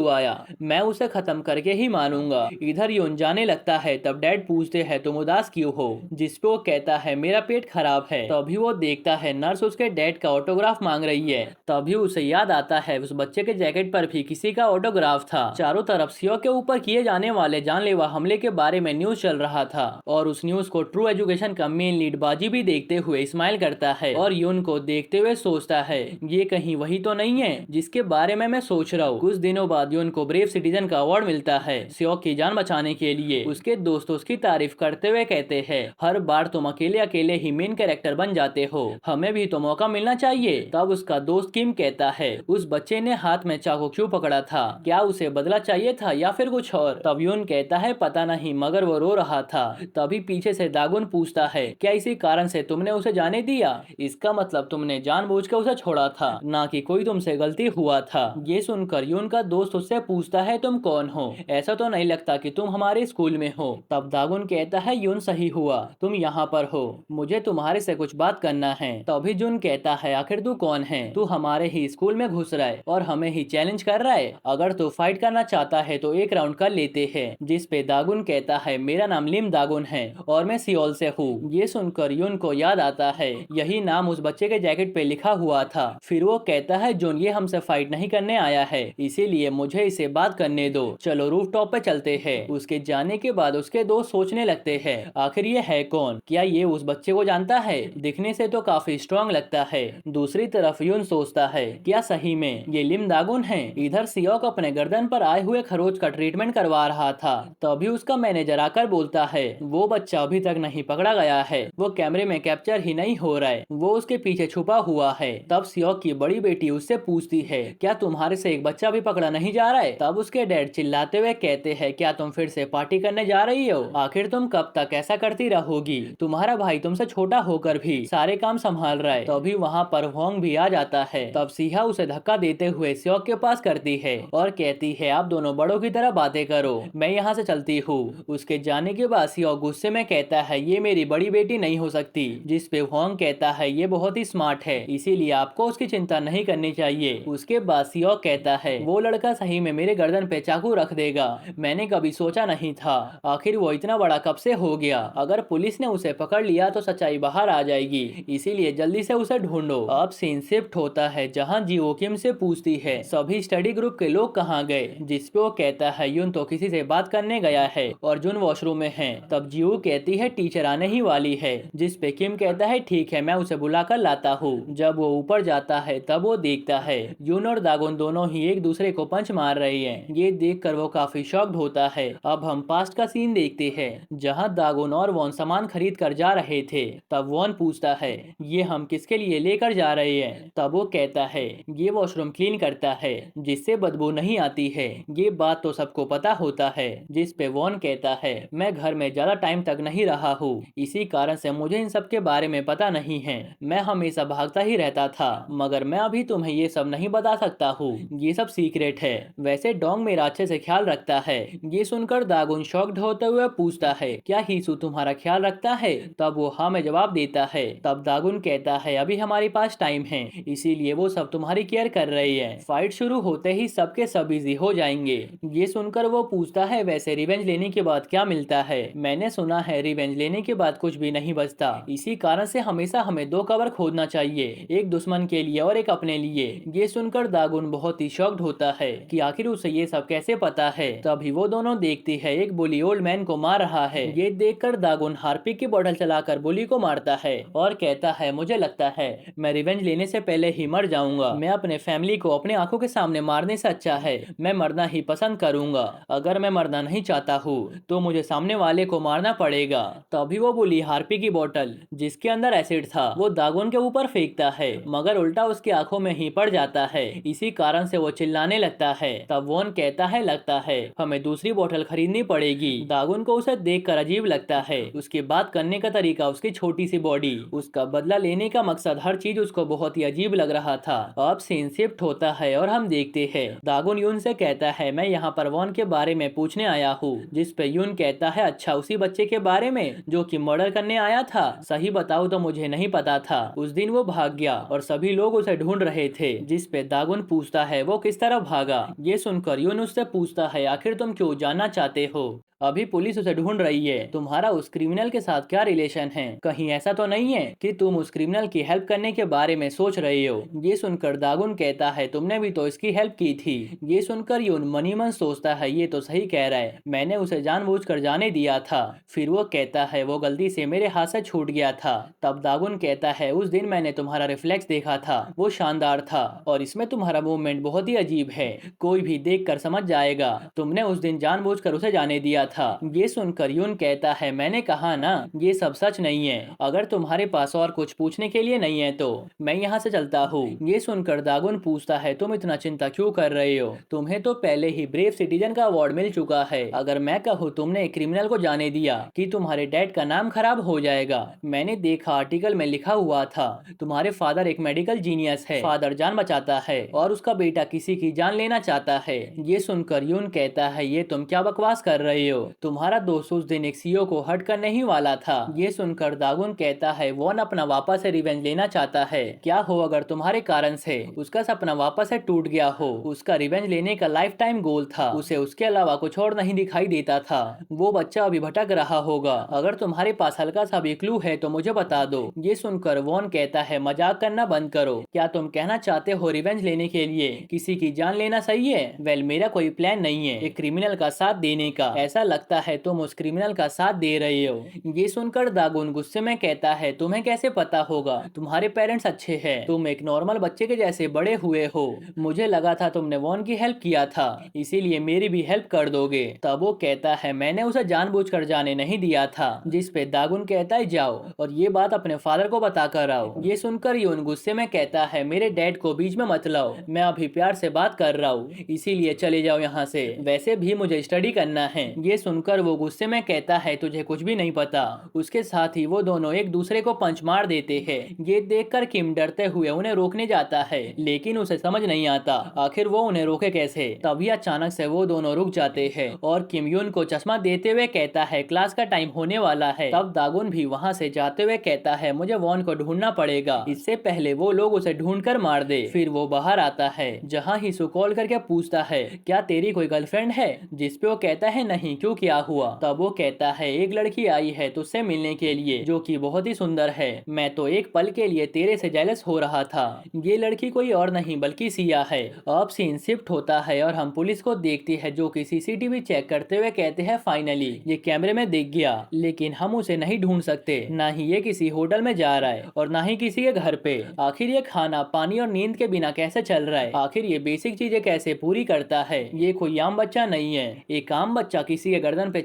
आया, मैं उसे खत्म करके ही मानूंगा। इधर यून जाने लगता है, तब डैड पूछते हैं तुम उदास क्यों हो, जिसपे वो कहता है मेरा पेट खराब है। तभी वो देखता है नर्स उसके डैड का ऑटोग्राफ मांग रही है। तभी उसे याद आता है उस बच्चे के जैकेट पर भी किसी का ऑटोग्राफ था। चारों तरफ सियो के ऊपर किए जाने वाले जानलेवा हमले के बारे में न्यूज चल रहा था और उस न्यूज को ट्रू एजुकेशन का मेन लीड बाजी भी देखते हुए स्माइल करता है और यून को देखते हुए सोचता है ये कहीं वही तो नहीं है जिसके बारे में मैं सोच रहा हूँ। कुछ दिनों बाद यून को ब्रेव सिटीजन का अवार्ड मिलता है सियोक की जान बचाने के लिए। उसके दोस्त उसकी तारीफ करते हुए कहते हैं हर बार तुम अकेले अकेले ही मेन कैरेक्टर बन जाते हो, हमें भी तो मौका मिलना चाहिए। तब उसका दोस्त किम कहता है उस बच्चे ने हाथ में चाकू क्यों पकड़ा था, क्या उसे बदला चाहिए था या फिर कुछ और। तब यून कहता है पता नहीं, मगर वो रो रहा था। तभी पीछे से दागुन पूछता है क्या इसी कारण से तुमने उसे जाने दिया, इसका मतलब तुमने जानबूझकर उसे छोड़ा था, ना कि कोई तुमसे गलती हुआ था। ये सुनकर यून का दोस्त उससे पूछता है तुम कौन हो, ऐसा तो नहीं लगता कि तुम हमारे स्कूल में हो। तब दागुन कहता है यून सही हुआ तुम यहाँ पर हो, मुझे तुम्हारे से कुछ बात करना है। तभी जुन कहता है आखिर तू कौन है, तू हमारे ही स्कूल में घुस रहा है और हमें ही चैलेंज कर रहा है, अगर तू फाइट करना चाहता है तो एक राउंड कर लेते हैं। जिस पे दागुन कहता है मेरा नाम लिम दागुन है और मैं सियोल से हूँ। ये सुनकर यून को याद आता है यही नाम उस बच्चे के जैकेट पे लिखा हुआ था। फिर वो कहता है जुन ये हमसे फाइट नहीं करने आया है, इसीलिए मुझे इसे बात करने दो, चलो रूफ टॉप पे चलते हैं। उसके जाने के बाद उसके दोस्त सोचने लगते हैं आखिर ये है कौन, क्या ये उस बच्चे को जानता है, दिखने से तो काफी स्ट्रॉन्ग लगता है। दूसरी तरफ यून सोचता है क्या सही में ये लिम दागुन है। इधर सियोक अपने गर्दन पर आए हुए खरोच का ट्रीटमेंट करवा रहा था। तभी उसका मैनेजर आकर बोलता है वो बच्चा अभी तक नहीं पकड़ा गया है, वो कैमरे में कैप्चर ही नहीं हो रहा है, वो उसके पीछे छुपा हुआ है। तब सियोक की बड़ी बेटी उससे पूछती है क्या तुम्हारे से एक बच्चा भी पकड़ा नहीं जा रहा है। तब उसके डैड चिल्लाते हुए कहते हैं क्या तुम फिर से पार्टी करने जा रही हो, आखिर तुम कब तक ऐसा करती रहोगी, तुम्हारा भाई तुमसे छोटा होकर भी सारे काम संभाल रहा है। तभी वहाँ पर होंग भी आ जाता है। तब सिहा उसे धक्का देते हुए सियोक के पास करती है और कहती है आप दोनों बड़ों की तरह बातें करो, मैं यहाँ से चलती हूँ। उसके जाने के बाद सियोक गुस्से में कहता है ये मेरी बड़ी बेटी नहीं हो सकती, जिस पे होंग कहता है ये बहुत ही स्मार्ट है, इसीलिए आपको उसकी चिंता नहीं करनी चाहिए। उसके बाद सियोक कहता है वो लड़का सही में मेरे गर्दन पे चाकू रख देगा, मैंने कभी सोचा नहीं था, आखिर वो इतना बड़ा कब से हो गया, अगर पुलिस ने उसे पकड़ लिया तो सच्चाई बाहर आ जाएगी, इसीलिए जल्दी से उसे ढूंढो। अब सीन शिफ्ट होता है जहाँ जियो किम से पूछती है सभी स्टडी ग्रुप के लोग कहाँ गए, जिसपे वो कहता है यून तो किसी से बात करने गया है और जुन वॉशरूम में है। तब जियो कहती है टीचर आने ही वाली है, जिसपे किम कहता है ठीक है मैं उसे बुलाकर लाता हूँ। जब वो ऊपर जाता है तब वो देखता है यून और दागुन दोनों ही एक दूसरे को पंच मार रहे हैं। ये देखकर वो काफी शॉक्ड होता है। अब हम पास्ट का सीन देखते हैं जहाँ दागुन और वॉन सामान खरीद कर जा रहे थे। तब वॉन पूछता है ये हम किसके लिए लेकर जा रहे हैं। तब वो कहता है ये वॉशरूम क्लीन करता है जिससे बदबू नहीं आती है, ये बात तो सबको पता होता है। जिस पे वॉन कहता है मैं घर में ज्यादा टाइम तक नहीं रहा हूँ, इसी कारण से मुझे इन सब के बारे में पता नहीं है, मैं हमेशा भागता ही रहता था, मगर मैं अभी तुम्हें ये सब नहीं बता सकता हूँ, ये सब सीक्रेट है। वैसे डोंग मेरा अच्छे से ख्याल रखता है। ये सुनकर दागुन शॉक्ड होते हुए पूछता है क्या हीसू तुम्हारा ख्याल रखता है। तब वो हाँ में जवाब देता है। तब दागुन कहता है अभी हमारे पास टाइम है, इसीलिए वो सब तुम्हारी केयर कर रही है, फाइट शुरू होते ही सबके सब बिजी हो जाएंगे। ये सुनकर वो पूछता है वैसे रिवेंज लेने के बाद क्या मिलता है। मैंने सुना है रिवेंज लेने के बाद कुछ भी नहीं बचता, इसी कारण से हमेशा हमें दो कवर खोदना चाहिए, एक दुश्मन के लिए और एक अपने लिए। ये सुनकर दागुन बहुत ही शॉक्ड होता है कि आखिर उसे ये सब कैसे पता है। तभी वो दोनों देखती है एक बुली ओल्ड मैन को मार रहा है। ये देखकर दागुन हार्पिक की बोतल चलाकर बुली को मारता है और कहता है मुझे लगता है मैं रिवेंज लेने से पहले ही मर जाऊंगा, मैं अपने फैमिली को अपने आंखों के सामने मारने सच्चा है, मैं मरना ही पसंद करूंगा। अगर मैं मरना नहीं चाहता हूँ तो मुझे सामने वाले को मारना पड़ेगा। तभी वो बुली हार्पी की बोतल जिसके अंदर एसिड था वो दागोन के ऊपर फेंकता है, मगर उल्टा उसकी आंखों में ही पड़ जाता है। इसी कारण से वो चिल्लाने लगता है। तब वॉन कहता है, लगता है हमें दूसरी बोतल खरीदनी पड़ेगी। दागोन को उसे देखकर अजीब लगता है। उसकी बात करने का तरीका, उसकी छोटी सी बॉडी, उसका बदला लेने का मकसद, हर चीज उसको बहुत ही अजीब लग रहा था। अब सीन शिफ्ट होता है और हम देखते हैं दागोन यून से कहता है, मैं यहाँ पर वॉन के बारे में पूछने आया हूँ। जिस पे यून कहता है, अच्छा उसी बच्चे के बारे में जो कि मर्डर करने आया था? सही बताओ तो मुझे नहीं पता था। उस दिन वो भाग गया और सभी लोग उसे ढूंढ रहे थे। जिस पे दागुन पूछता है, वो किस तरफ भागा? ये सुनकर यून उससे पूछता है, आखिर तुम क्यों जानना चाहते हो? अभी पुलिस उसे ढूंढ रही है। तुम्हारा उस क्रिमिनल के साथ क्या रिलेशन है? कहीं ऐसा तो नहीं है कि तुम उस क्रिमिनल की हेल्प करने के बारे में सोच रहे हो? ये सुनकर दागुन कहता है, तुमने भी तो इसकी हेल्प की थी। ये सुनकर यून मनी मन सोचता है, ये तो सही कह रहा है, मैंने उसे जानबूझकर जाने दिया था। फिर वो कहता है, वो गलती से मेरे हाथ से छूट गया था। तब दागुन कहता है, उस दिन मैंने तुम्हारा रिफ्लेक्स देखा था, वो शानदार था और इसमें तुम्हारा मूवमेंट बहुत ही अजीब है। कोई भी देख कर समझ जाएगा तुमने उस दिन जानबूझकर उसे जाने दिया था। ये सुनकर यून कहता है, मैंने कहा ना ये सब सच नहीं है। अगर तुम्हारे पास और कुछ पूछने के लिए नहीं है तो मैं यहाँ से चलता हूँ। ये सुनकर दागुन पूछता है, तुम इतना चिंता क्यों कर रहे हो? तुम्हें तो पहले ही ब्रेव सिटीजन का अवार्ड मिल चुका है। अगर मैं कहूँ तुमने एक क्रिमिनल को जाने दिया कि तुम्हारे डैड का नाम खराब हो जाएगा। मैंने देखा आर्टिकल में लिखा हुआ था तुम्हारे फादर एक मेडिकल जीनियस है, फादर जान बचाता है और उसका बेटा किसी की जान लेना चाहता है। ये सुनकर यून कहता है, ये तुम क्या बकवास कर रहे हो? तुम्हारा दोस्त उस दिन एक सीईओ को हर्ट करने ही वाला था। ये सुनकर दागुन कहता है, वॉन अपना वापस से रिवेंज लेना चाहता है। क्या हो अगर तुम्हारे कारण से उसका सपना वापस से टूट गया हो? उसका रिवेंज लेने का लाइफ टाइम गोल था, उसे उसके अलावा कुछ और नहीं दिखाई देता था। वो बच्चा अभी भटक रहा होगा। अगर तुम्हारे पास हल्का सा भी क्लू है तो मुझे बता दो। ये सुनकर वॉन कहता है, मजाक करना बंद करो। क्या तुम कहना चाहते हो रिवेंज लेने के लिए किसी की जान लेना सही है? वेल मेरा कोई प्लान नहीं है एक क्रिमिनल का साथ देने का। ऐसा लगता है तुम उस क्रिमिनल का साथ दे रहे हो। ये सुनकर दागुन गुस्से में कहता है, तुम्हें कैसे पता होगा? तुम्हारे पेरेंट्स अच्छे हैं, तुम एक नॉर्मल बच्चे के जैसे बड़े हुए हो। मुझे लगा था तुमने वॉन की हेल्प किया था, इसीलिए मेरी भी हेल्प कर दोगे। तब वो कहता है, मैंने उसे जानबूझकर जाने नहीं दिया था। जिस पे दागुन कहता है, जाओ और ये बात अपने फादर को बता कर आओ। ये सुनकर यून गुस्से में कहता है, मेरे डैड को बीच में मत लाओ, मैं अभी प्यार से बात कर रहा हूँ, इसीलिए चले जाओ यहाँ से। वैसे भी मुझे स्टडी करना है। ये सुनकर वो गुस्से में कहता है, तुझे कुछ भी नहीं पता। उसके साथ ही वो दोनों एक दूसरे को पंच मार देते हैं। ये देखकर किम डरते हुए उन्हें रोकने जाता है, लेकिन उसे समझ नहीं आता आखिर वो उन्हें रोके कैसे। तभी अचानक से वो दोनों रुक जाते हैं और किम यून को चश्मा देते हुए कहता है, क्लास का टाइम होने वाला है। तब दागुन भी वहाँ से जाते हुए कहता है, मुझे वॉन को ढूंढना पड़ेगा, इससे पहले वो लोग उसे ढूंढ कर मार दे। फिर वो बाहर आता है, जहाँ ही सु कॉल करके पूछता है, क्या तेरी कोई गर्लफ्रेंड है? जिसपे वो कहता है, नहीं, क्यों, क्या हुआ? तब वो कहता है, एक लड़की आई है तुझसे मिलने के लिए जो कि बहुत ही सुंदर है। मैं तो एक पल के लिए तेरे से जेलस हो रहा था। ये लड़की कोई और नहीं बल्कि सिया है। अब सीन शिफ्ट होता है और हम पुलिस को देखते हैं जो कि सीसीटीवी चेक करते हुए कहते हैं, फाइनली ये कैमरे में दिख गया, लेकिन हम उसे नहीं ढूंढ सकते। ना ही ये किसी होटल में जा रहा है और ना ही किसी के घर पे। आखिर ये खाना पानी और नींद के बिना कैसे चल रहा है? आखिर ये बेसिक चीजें कैसे पूरी करता है? ये कोई आम बच्चा नहीं है। एक आम बच्चा किसी के गर्दन पे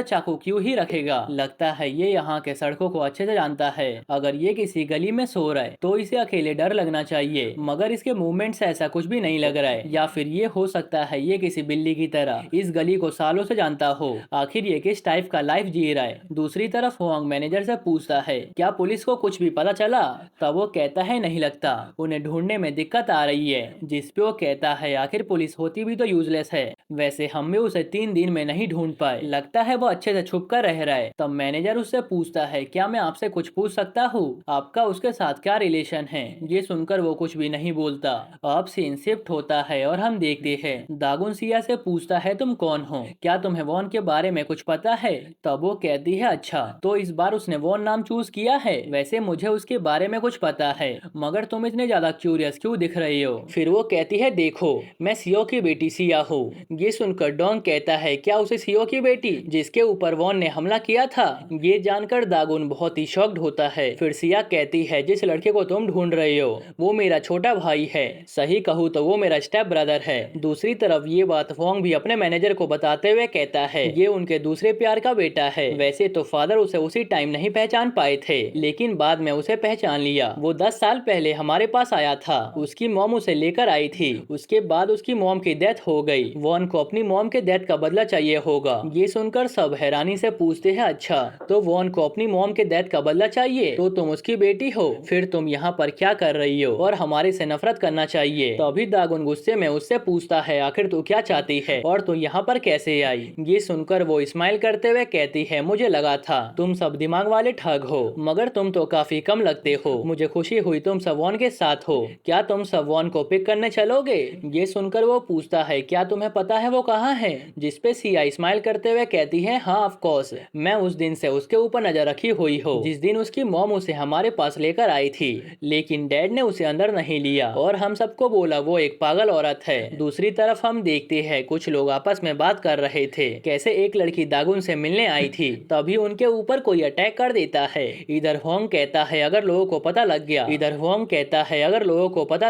चाकू क्यों ही रखेगा? लगता है ये यहाँ के सड़कों को अच्छे से जानता है। अगर ये किसी गली में सो रहा है तो इसे अकेले डर लगना चाहिए, मगर इसके मूवमेंट से ऐसा कुछ भी नहीं लग रहा है। या फिर ये हो सकता है ये किसी बिल्ली की तरह इस गली को सालों से जानता हो। आखिर ये किस टाइप का लाइफ जी रहा है? दूसरी तरफ होंग मैनेजर से पूछता है, क्या पुलिस को कुछ भी पता चला? तब वो कहता है, नहीं लगता, उन्हें ढूंढने में दिक्कत आ रही है। जिसपे वो कहता है, आखिर पुलिस होती भी तो यूजलेस है। वैसे हम भी उसे 3 दिन में नहीं ढूंढ पाए, लगता है वो अच्छे से छुप कर रह रहा है। तब मैनेजर उससे पूछता है, क्या मैं आपसे कुछ पूछ सकता हूँ? आपका उसके साथ क्या रिलेशन है? ये सुनकर वो कुछ भी नहीं बोलता। अब सीन शिफ्ट होता है और हम देखते हैं दागुन सिया से पूछता है, तुम कौन हो? क्या तुम्हें वॉन के बारे में कुछ पता है? तब वो कहती है, अच्छा तो इस बार उसने वॉन नाम चूज किया है। वैसे मुझे उसके बारे में कुछ पता है, मगर तुम इतने ज्यादा क्यूरियस क्यों दिख रही हो? फिर वो कहती है, देखो मैं सीओ की बेटी सिया हूँ। ये सुनकर सुनकर डोंग कहता है, क्या उसे सीओ की बेटी जिसके ऊपर वॉन ने हमला किया था? ये जानकर दागुन बहुत ही शॉक्ड होता है। फिर सिया कहती है, जिस लड़के को तुम ढूंढ रहे हो वो मेरा छोटा भाई है, सही कहूँ तो वो मेरा स्टेप ब्रदर है। दूसरी तरफ ये बात वॉन्ग भी अपने मैनेजर को बताते हुए कहता है, ये उनके दूसरे प्यार का बेटा है। वैसे तो फादर उसे उसी टाइम नहीं पहचान पाए थे, लेकिन बाद में उसे पहचान लिया। वो 10 साल पहले हमारे पास आया था, उसकी मॉम उसे लेकर आई थी। उसके बाद उसकी मॉम की डेथ हो गई। वॉन को अपनी मॉम के डेथ का बदला चाहिए होगा। ये सुनकर सब हैरानी से पूछते हैं, अच्छा तो वॉन को अपनी मॉम के डेथ का बदला चाहिए, तो तुम उसकी बेटी हो, फिर तुम यहाँ पर क्या कर रही हो और हमारे से नफरत करना चाहिए। तभी दागुन गुस्से में उससे पूछता है, आखिर तू क्या चाहती है और तू यहाँ पर कैसे आई? ये सुनकर वो स्माइल करते हुए कहती है, मुझे लगा था तुम सब दिमाग वाले ठग हो, मगर तुम तो काफी कम लगते हो। मुझे खुशी हुई तुम सब वॉन के साथ हो। क्या तुम सब वॉन को पिक करने चलोगे? ये सुनकर वो पूछता है, क्या तुम्हें पता है वो कहाँ है? जिसपे सिया स्माइल करते हुए कहती है, हाँ ऑफ कोर्स, मैं उस दिन से उसके ऊपर नजर रखी हुई हो जिस दिन उसकी मॉम उसे हमारे पास लेकर आई थी, लेकिन डैड ने उसे अंदर नहीं लिया और हम सबको बोला वो एक पागल औरत है। दूसरी तरफ हम देखते हैं कुछ लोग आपस में बात कर रहे थे, कैसे एक लड़की दागुन से मिलने आई थी, तभी उनके ऊपर कोई अटैक कर देता है। इधर होंग कहता है, अगर लोगों को पता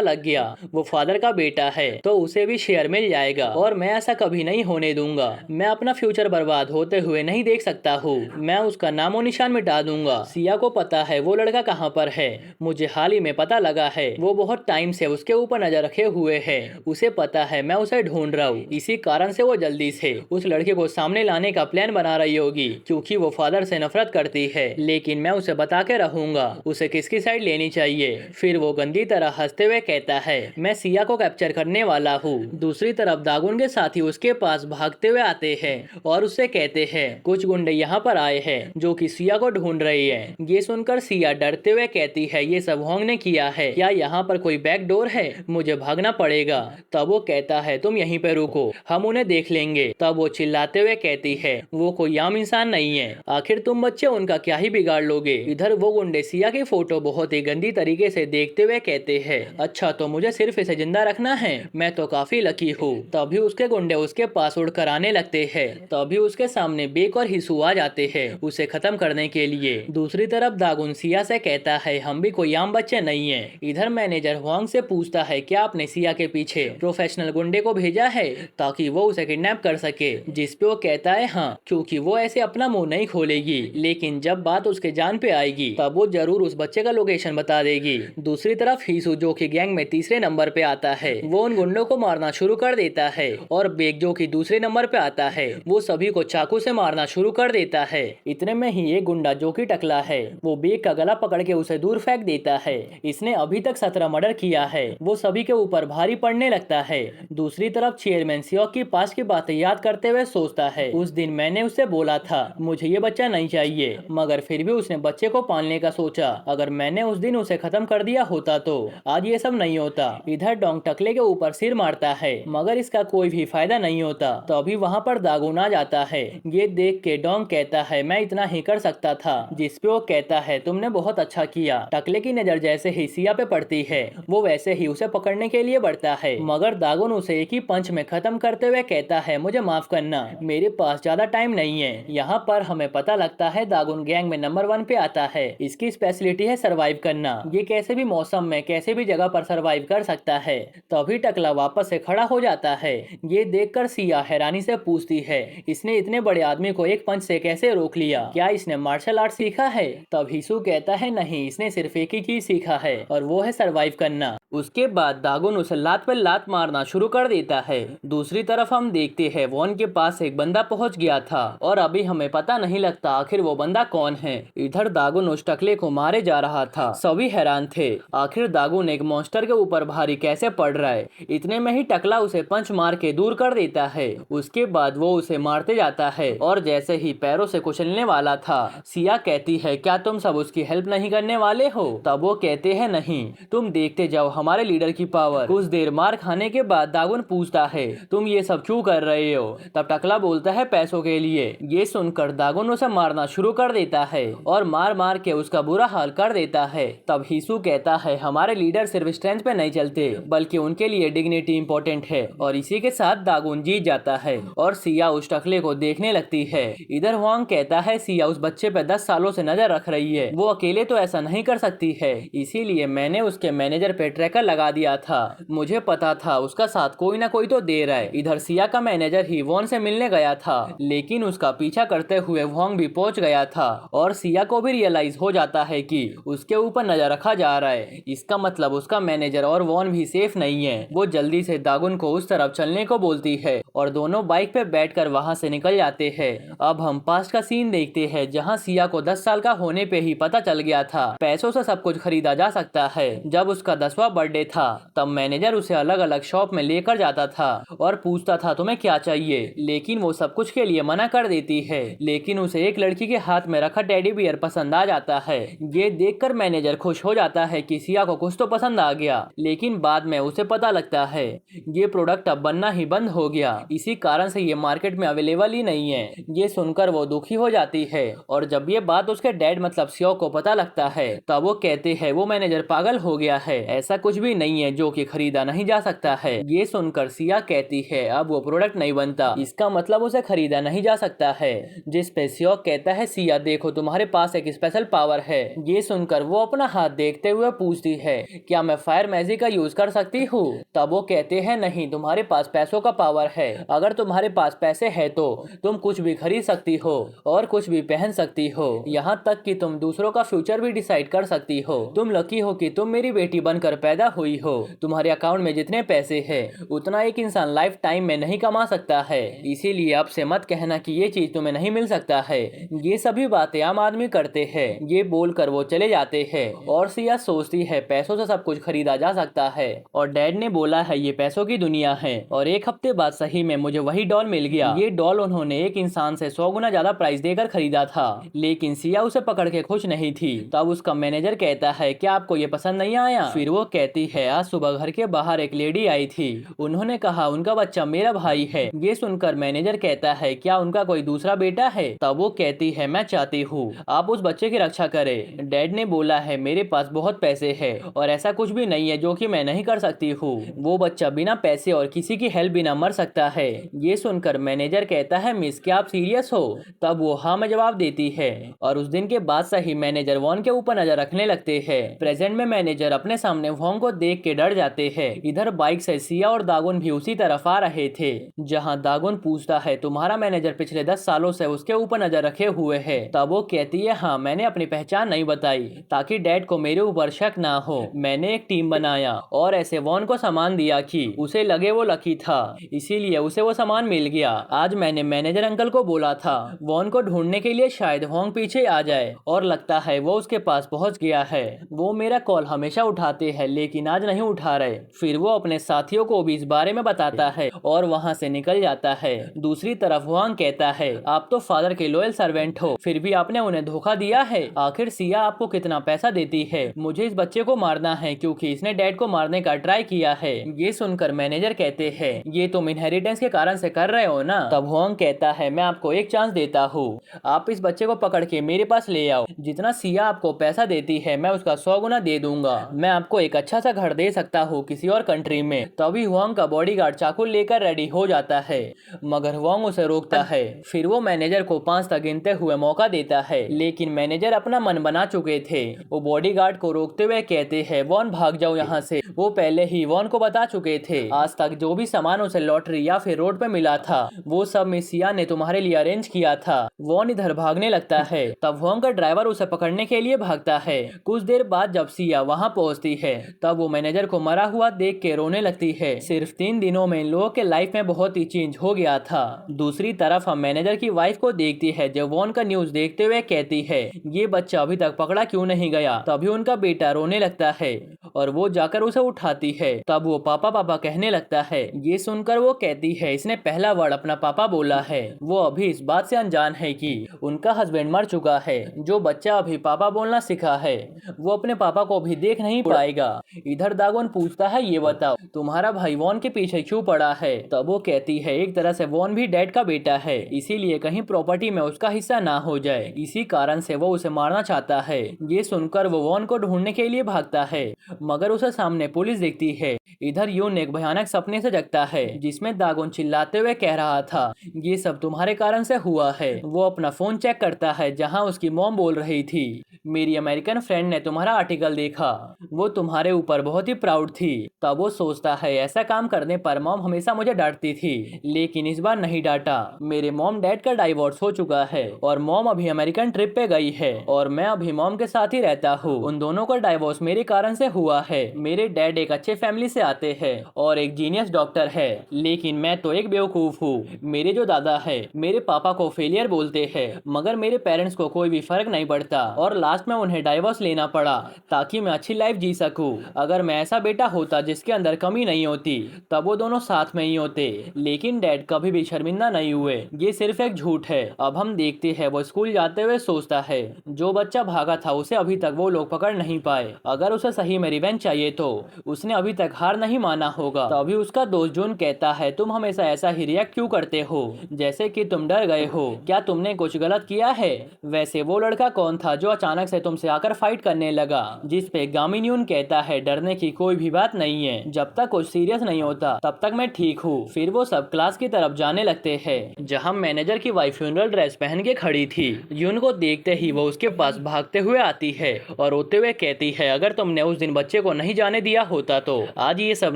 लग गया वो फादर का बेटा है तो उसे भी शेयर मिल जाएगा और मैं ऐसा कभी नहीं होने दूंगा। मैं अपना फ्यूचर बर्बाद होते हुए नहीं देख सकता हूँ, मैं उसका नामो निशान मिटा दूंगा। सिया को पता है वो लड़का कहाँ पर है, मुझे हाल ही में पता लगा है, वो बहुत टाइम से उसके ऊपर नजर रखे हुए है। उसे पता है मैं उसे ढूंढ रहा हूँ, इसी कारण से वो जल्दी से उस लड़के को सामने लाने का प्लान बना रही होगी, क्योंकि वो फादर से नफरत करती है। लेकिन मैं उसे बता के रहूंगा उसे किसकी साइड लेनी चाहिए। फिर वो गंदी तरह हंसते हुए कहता है, मैं सिया को कैप्चर करने वाला हूँ। दूसरी तरफ दागुन के साथी उसके पास भागते हुए आते हैं और उससे कहते हैं, कुछ गुंडे यहाँ पर आए हैं जो कि सिया को ढूंढ रही है। ये सुनकर सिया डरते हुए कहती है, ये सब होंग ने किया है, क्या यहाँ पर कोई बैक डोर है? मुझे भागना पड़ेगा। तब वो कहता है, तुम यहीं पे रुको, हम उन्हें देख लेंगे। तब वो चिल्लाते हुए कहती है, वो कोई आम इंसान नहीं है, आखिर तुम बच्चे उनका क्या ही बिगाड़ लोगे। इधर वो गुंडे सिया की फोटो बहुत ही गंदी तरीके से देखते हुए कहते हैं, अच्छा तो मुझे सिर्फ इसे जिंदा रखना है, मैं तो काफी लकी हूँ। तभी उसके गुंडे उसके पास उड़कर आने लगते हैं। तभी उसके सामने बेक और हिसू आ जाते हैं उसे खत्म करने के लिए। दूसरी तरफ दागुन सिया से कहता है, हम भी कोई आम बच्चे नहीं है। इधर मैनेजर हुआंग से पूछता है, क्या आपने सिया के पीछे प्रोफेशनल गुंडे को भेजा है ताकि वो उसे किडनैप कर सके? जिसपे वो कहता है, हाँ, क्योंकि वो ऐसे अपना मुंह नहीं खोलेगी, लेकिन जब बात उसके जान पे आएगी तब वो जरूर उस बच्चे का लोकेशन बता देगी। दूसरी तरफ हिसू जो कि गैंग में तीसरे नंबर पे आता है, वो उन गुंडों को मारना शुरू कर देता है और बेक जो कि दूसरे नंबर पे आता है, वो सभी को चाकू से मारना शुरू कर देता है। इतने में ही एक गुंडा जो कि टकला है, वो बेक का गला पकड़ के उसे दूर फेंक देता है। इसने अभी तक 17 मर्डर किया है, वो सभी के ऊपर भारी पड़ने लगता है। दूसरी तरफ चेयरमैन सियोक की पास की बातें याद करते हुए सोचता है, उस दिन मैंने उससे बोला था मुझे ये बच्चा नहीं चाहिए, मगर फिर भी उसने बच्चे को पालने का सोचा। अगर मैंने उस दिन उसे खत्म कर दिया होता तो आज ये सब नहीं होता। इधर डोंग टकले के ऊपर सिर मारता है, मगर इसका कोई भी फायदा नहीं होता। तो अभी वहाँ पर दागुन आ जाता है। ये देख के डोंग कहता है, मैं इतना ही कर सकता था। जिसपे वो कहता है, तुमने बहुत अच्छा किया। टकले की नजर जैसे ही सिया पे पड़ती है, वो वैसे ही उसे पकड़ने के लिए बढ़ता है, मगर दागुन उसे एक ही पंच में खत्म करते हुए कहता है, मुझे माफ करना, मेरे पास ज्यादा टाइम नहीं है। यहाँ पर हमें पता लगता है दागुन गैंग में नंबर 1 पे आता है। इसकी स्पेशलिटी है सरवाइव करना, ये कैसे भी मौसम में कैसे भी जगह पर सरवाइव कर सकता है। तभी टकला वापस से खड़ा हो जाता है। ये देखकर सिया हैरानी से पूछती है, इसने इतने बड़े आदमी को एक पंच से कैसे रोक लिया? क्या इसने मार्शल आर्ट सीखा है? तब हिसू कहता है, नहीं, इसने सिर्फ एक ही चीज सीखा है और वो है सरवाइव करना। उसके बाद दागुन उसे लात पे लात मारना शुरू कर देता है। दूसरी तरफ हम देखते हैं वॉन के पास एक बंदा पहुंच गया था और अभी हमें पता नहीं लगता आखिर वो बंदा कौन है। इधर दागुन उस टकले को मारे जा रहा था, सभी हैरान थे, आखिर दागुन एक मॉन्स्टर के ऊपर भारी कैसे पड़ रहा है। इतने में ही टकला उसे पंच मार के दूर कर देता है। उसके बाद वो उसे मारते जाता है और जैसे ही पैरों से कुचलने वाला था, सिया कहती है, क्या तुम सब उसकी हेल्प नहीं करने वाले हो? तब वो कहते हैं, नहीं, तुम देखते जाओ हमारे लीडर की पावर। कुछ देर मार खाने के बाद दागुन पूछता है तुम ये सब क्यों कर रहे हो? तब टकला बोलता है पैसों के लिए। ये सुनकर दागुन उसे मारना शुरू कर देता है और मार मार के उसका बुरा हाल कर देता है। तब हिसू कहता है हमारे लीडर सिर्फ स्ट्रेंथ पे नहीं चलते बल्कि उनके लिए डिग्निटी इंपॉर्टेंट है। और इसी के साथ दागुन जीत जाता है और सिया उस टकले को देखने लगती है। इधर वांग कहता है सिया उस बच्चे पे 10 सालों से नजर रख रही है, वो अकेले तो ऐसा नहीं कर सकती है, इसीलिए मैंने उसके मैनेजर पे ट्रैकर लगा दिया था। मुझे पता था उसका साथ कोई ना कोई तो दे रहा है। इधर सिया का मैनेजर ही वॉन से मिलने गया था, लेकिन उसका पीछा करते हुए वांग भी पहुंच गया था और सिया को भी रियलाइज हो जाता है कि उसके ऊपर नजर रखा जा रहा है। इसका मतलब उसका मैनेजर और वॉन भी सेफ नहीं है। वो जल्दी से दागुन को उस तरफ चलने को बोलती है और दोनों बाइक पे बैठकर वहां से निकल जाते हैं। अब हम पास्ट का सीन देखते हैं जहां सिया को 10 साल का होने पे ही पता चल गया था पैसों से सब कुछ खरीदा जा सकता है। जब उसका 10वां बर्थडे था तब मैनेजर उसे अलग अलग शॉप में लेकर जाता था और पूछता था तुम्हें क्या चाहिए, लेकिन वो सब कुछ के लिए मना कर देती है। लेकिन उसे एक लड़की के हाथ में रखा टेडी बियर पसंद आ जाता है। ये देखकर मैनेजर खुश हो जाता है कि सिया को कुछ तो पसंद आ गया, लेकिन बाद में उसे पता लगता है ये प्रोडक्ट अब बनना ही बंद हो गया, इसी कारण से ये मार्केट में अवेलेबल ही नहीं है। ये सुनकर वो दुखी हो जाती है और जब ये बात उसके डैड मतलब सियो को पता लगता है तब वो कहते हैं वो मैनेजर पागल हो गया है, ऐसा कुछ भी नहीं है जो कि खरीदा नहीं जा सकता है। ये सुनकर सिया कहती है अब वो प्रोडक्ट नहीं बनता, इसका मतलब उसे खरीदा नहीं जा सकता है। जिस पे सियो कहता है सिया देखो तुम्हारे पास एक स्पेशल पावर है। ये सुनकर वो अपना हाथ देखते हुए पूछती है क्या मैं फायर मैजिक का यूज कर सकती हूँ? तब वो कहते हैं नहीं, तुम्हारे पास पैसों का पावर है, अगर तुम्हारे पास पैसे है तो तुम कुछ भी खरीद सकती हो और कुछ भी पहन सकती हो, यहाँ तक कि तुम दूसरों का फ्यूचर भी डिसाइड कर सकती हो। तुम लकी हो कि तुम मेरी बेटी बनकर पैदा हुई हो। तुम्हारे अकाउंट में जितने पैसे हैं उतना एक इंसान लाइफ टाइम में नहीं कमा सकता है, इसीलिए अब से मत कहना कि ये चीज तुम्हें नहीं मिल सकता है। ये सभी बातें आम आदमी करते हैं। ये बोलकर वो चले जाते हैं और सिया सोचती है पैसों से सब कुछ खरीदा जा सकता है और डैड ने बोला है ये पैसों की दुनिया है। और एक हफ्ते बाद सही में मुझे वही डॉल मिल गया। ये डॉल उन्होंने एक इंसान से 100 गुना ज्यादा प्राइस देकर खरीदा था, लेकिन सिया उसे पकड़ के खुश नहीं थी। तब उसका मैनेजर कहता है क्या आपको ये पसंद नहीं आया? फिर वो कहती है आज सुबह घर के बाहर एक लेडी आई थी, उन्होंने कहा उनका बच्चा मेरा भाई है। ये सुनकर मैनेजर कहता है क्या उनका कोई दूसरा बेटा है? तब वो कहती है मैं चाहती हूँ आप उस बच्चे की रक्षा करें। डैड ने बोला है मेरे पास बहुत पैसे है और ऐसा कुछ भी नहीं है जो कि मैं नहीं कर सकती हूँ। वो बच्चा बिना पैसे और किसी की हेल्प बिना मर सकता है। ये सुनकर मैनेजर कहता है मिस क्या आप सीरियस हो? तब वो हाँ में जवाब देती है और उस दिन के बाद से ही मैनेजर वॉन के ऊपर नजर रखने लगते हैं। प्रेजेंट में मैनेजर अपने सामने वॉन को देख के डर जाते हैं। इधर बाइक से सिया और दागुन भी उसी तरफ आ रहे थे जहाँ दागुन पूछता है तुम्हारा मैनेजर पिछले 10 सालों से उसके ऊपर नजर रखे हुए है? तब वो कहती है हाँ मैंने अपनी पहचान नहीं बताई ताकि डैड को मेरे ऊपर शक ना हो। मैंने एक टीम बनाया और ऐसे वॉन को सामान दिया कि उसे लगे वो लकी था, इसीलिए उसे वो सामान मिल गया। आज मैंने मैनेजर अंकल को बोला था वॉन को ढूंढने के लिए शायद वॉन्ग पीछे आ जाए और लगता है वो उसके पास पहुंच गया है। वो मेरा कॉल हमेशा उठाते हैं लेकिन आज नहीं उठा रहे। फिर वो अपने साथियों को भी इस बारे में बताता है और वहां से निकल जाता है। दूसरी तरफ वॉन्ग कहता है आप तो फादर के लॉयल सर्वेंट हो, फिर भी आपने उन्हें धोखा दिया है। आखिर सिया आपको कितना पैसा देती है? मुझे इस बच्चे को मारना है क्योंकि इसने डैड को मारने का ट्राई किया है। ये सुनकर मैनेजर कहते हैं ये तुम इनहेरिटेंस के कारण से कर रहे हो ना? तब वॉन्ग कहता है मैं आपको एक चांस देता हूँ, आप इस बच्चे को पकड़ के मेरे पास ले आओ। जितना सिया आपको पैसा देती है मैं उसका 100 गुना दे दूंगा। मैं आपको एक अच्छा सा घर दे सकता हूँ किसी और कंट्री में। तभी वॉन्ग का बॉडीगार्ड चाकू लेकर रेडी हो जाता है मगर वॉन्ग उसे रोकता है। फिर वो मैनेजर को 5 तक गिनते हुए मौका देता है, लेकिन मैनेजर अपना मन बना चुके थे। वो बॉडीगार्ड को रोकते हुए कहते हैं वॉन भाग जाओ यहाँ से। वो पहले ही वॉन को बता चुके थे आज तक जो भी सामान उसे लॉटरी या फिर रोड पे मिला था वो सब मिस सिया ने तुम्हारे लिए अरेंज किया था। वॉन इधर भागने लगता है तब वॉन का ड्राइवर उसे पकड़ने के लिए भागता है। कुछ देर बाद जब सिया वहाँ पहुँचती है तब वो मैनेजर को मरा हुआ देख के रोने लगती है। सिर्फ 3 दिनों में इन लोगों के लाइफ में बहुत ही चेंज हो गया था। दूसरी तरफ हम मैनेजर की वाइफ को देखती है जो वॉन का न्यूज देखते हुए कहती है ये बच्चा अभी तक पकड़ा क्यों नहीं गया? तभी उनका बेटा रोने लगता है और वो जाकर उसे उठाती है। तब वो पापा पापा कहने लगता है। ये सुनकर वो कहती है इसने पहला वर्ड अपना पापा बोला है। वो अभी इस बात से अनजान है कि उनका हस्बैंड मर चुका है। जो बच्चा अभी पापा बोलना सीखा है वो अपने पापा को भी देख नहीं पाएगा। इधर दागोन पूछता है ये बताओ तुम्हारा भाई वॉन के पीछे क्यों पड़ा है। तब वो कहती है एक तरह से वॉन भी डैड का बेटा है, इसीलिए कहीं प्रॉपर्टी में उसका हिस्सा ना हो जाए, इसी कारण से वो उसे मारना चाहता है। ये सुनकर वो वॉन को ढूंढने के लिए भागता है मगर उसे सामने पुलिस दिखती है। इधर यून एक भयानक सपने से जगता है जिसमें दागोन चिल्लाते हुए कह रहा था ये सब तुम्हारे कारण से हुआ है। वो अपना फोन चेक करता है जहां उसकी मॉम बोल रही थी मेरी अमेरिकन फ्रेंड ने तुम्हारा आर्टिकल देखा, वो तुम्हारे ऊपर बहुत ही प्राउड थी। तब वो सोचता है ऐसा काम करने पर मॉम हमेशा मुझे डांटती थी लेकिन इस बार नहीं डांटा। मेरे मॉम डैड का डाइवोर्स हो चुका है और मॉम अभी अमेरिकन ट्रिप पे गई है और मैं अभी मॉम के साथ ही रहता हूँ। उन दोनों का डाइवोर्स मेरे कारण से हुआ है। मेरे डैड एक अच्छे फैमिली से आते हैं और एक जीनियस डॉक्टर है लेकिन मैं तो एक बेवकूफ हूँ। मेरे जो दादा है मेरे पापा को फेलियर बोलते हैं मगर मेरे पेरेंट्स को कोई भी फर्क नहीं पड़ता और लास्ट में उन्हें डाइवोर्स लेना पड़ा ताकि मैं अच्छी लाइफ जी सकूं। अगर मैं ऐसा बेटा होता जिसके अंदर कमी नहीं होती तब वो दोनों साथ में ही होते, लेकिन डैड कभी भी शर्मिंदा नहीं हुए। ये सिर्फ एक झूठ है। अब हम देखते हैं वो स्कूल जाते हुए सोचता है जो बच्चा भागा था उसे अभी तक वो लोग पकड़ नहीं पाए। अगर उसे सही में रिवेंज चाहिए तो उसने अभी तक हार नहीं माना होगा। तभी उसका दोस्त जून कहता है तुम हमेशा ऐसा ही रिएक्ट क्यों करते हो जैसे कि तुम डर गए हो, क्या तुमने कुछ गलत किया है। वैसे वो लड़का कौन था जो अचानक से तुमसे आकर फाइट करने लगा। जिस पे गामिन यून कहता है डरने की कोई भी बात नहीं है, जब तक कुछ सीरियस नहीं होता तब तक मैं ठीक हूँ। फिर वो सब क्लास की तरफ जाने लगते हैं जहाँ मैनेजर की वाइफ फ्यूनरल ड्रेस पहन के खड़ी थी। यून को देखते ही वो उसके पास भागते हुए आती है और रोते हुए कहती है अगर तुमने उस दिन बच्चे को नहीं जाने दिया होता तो आज ये सब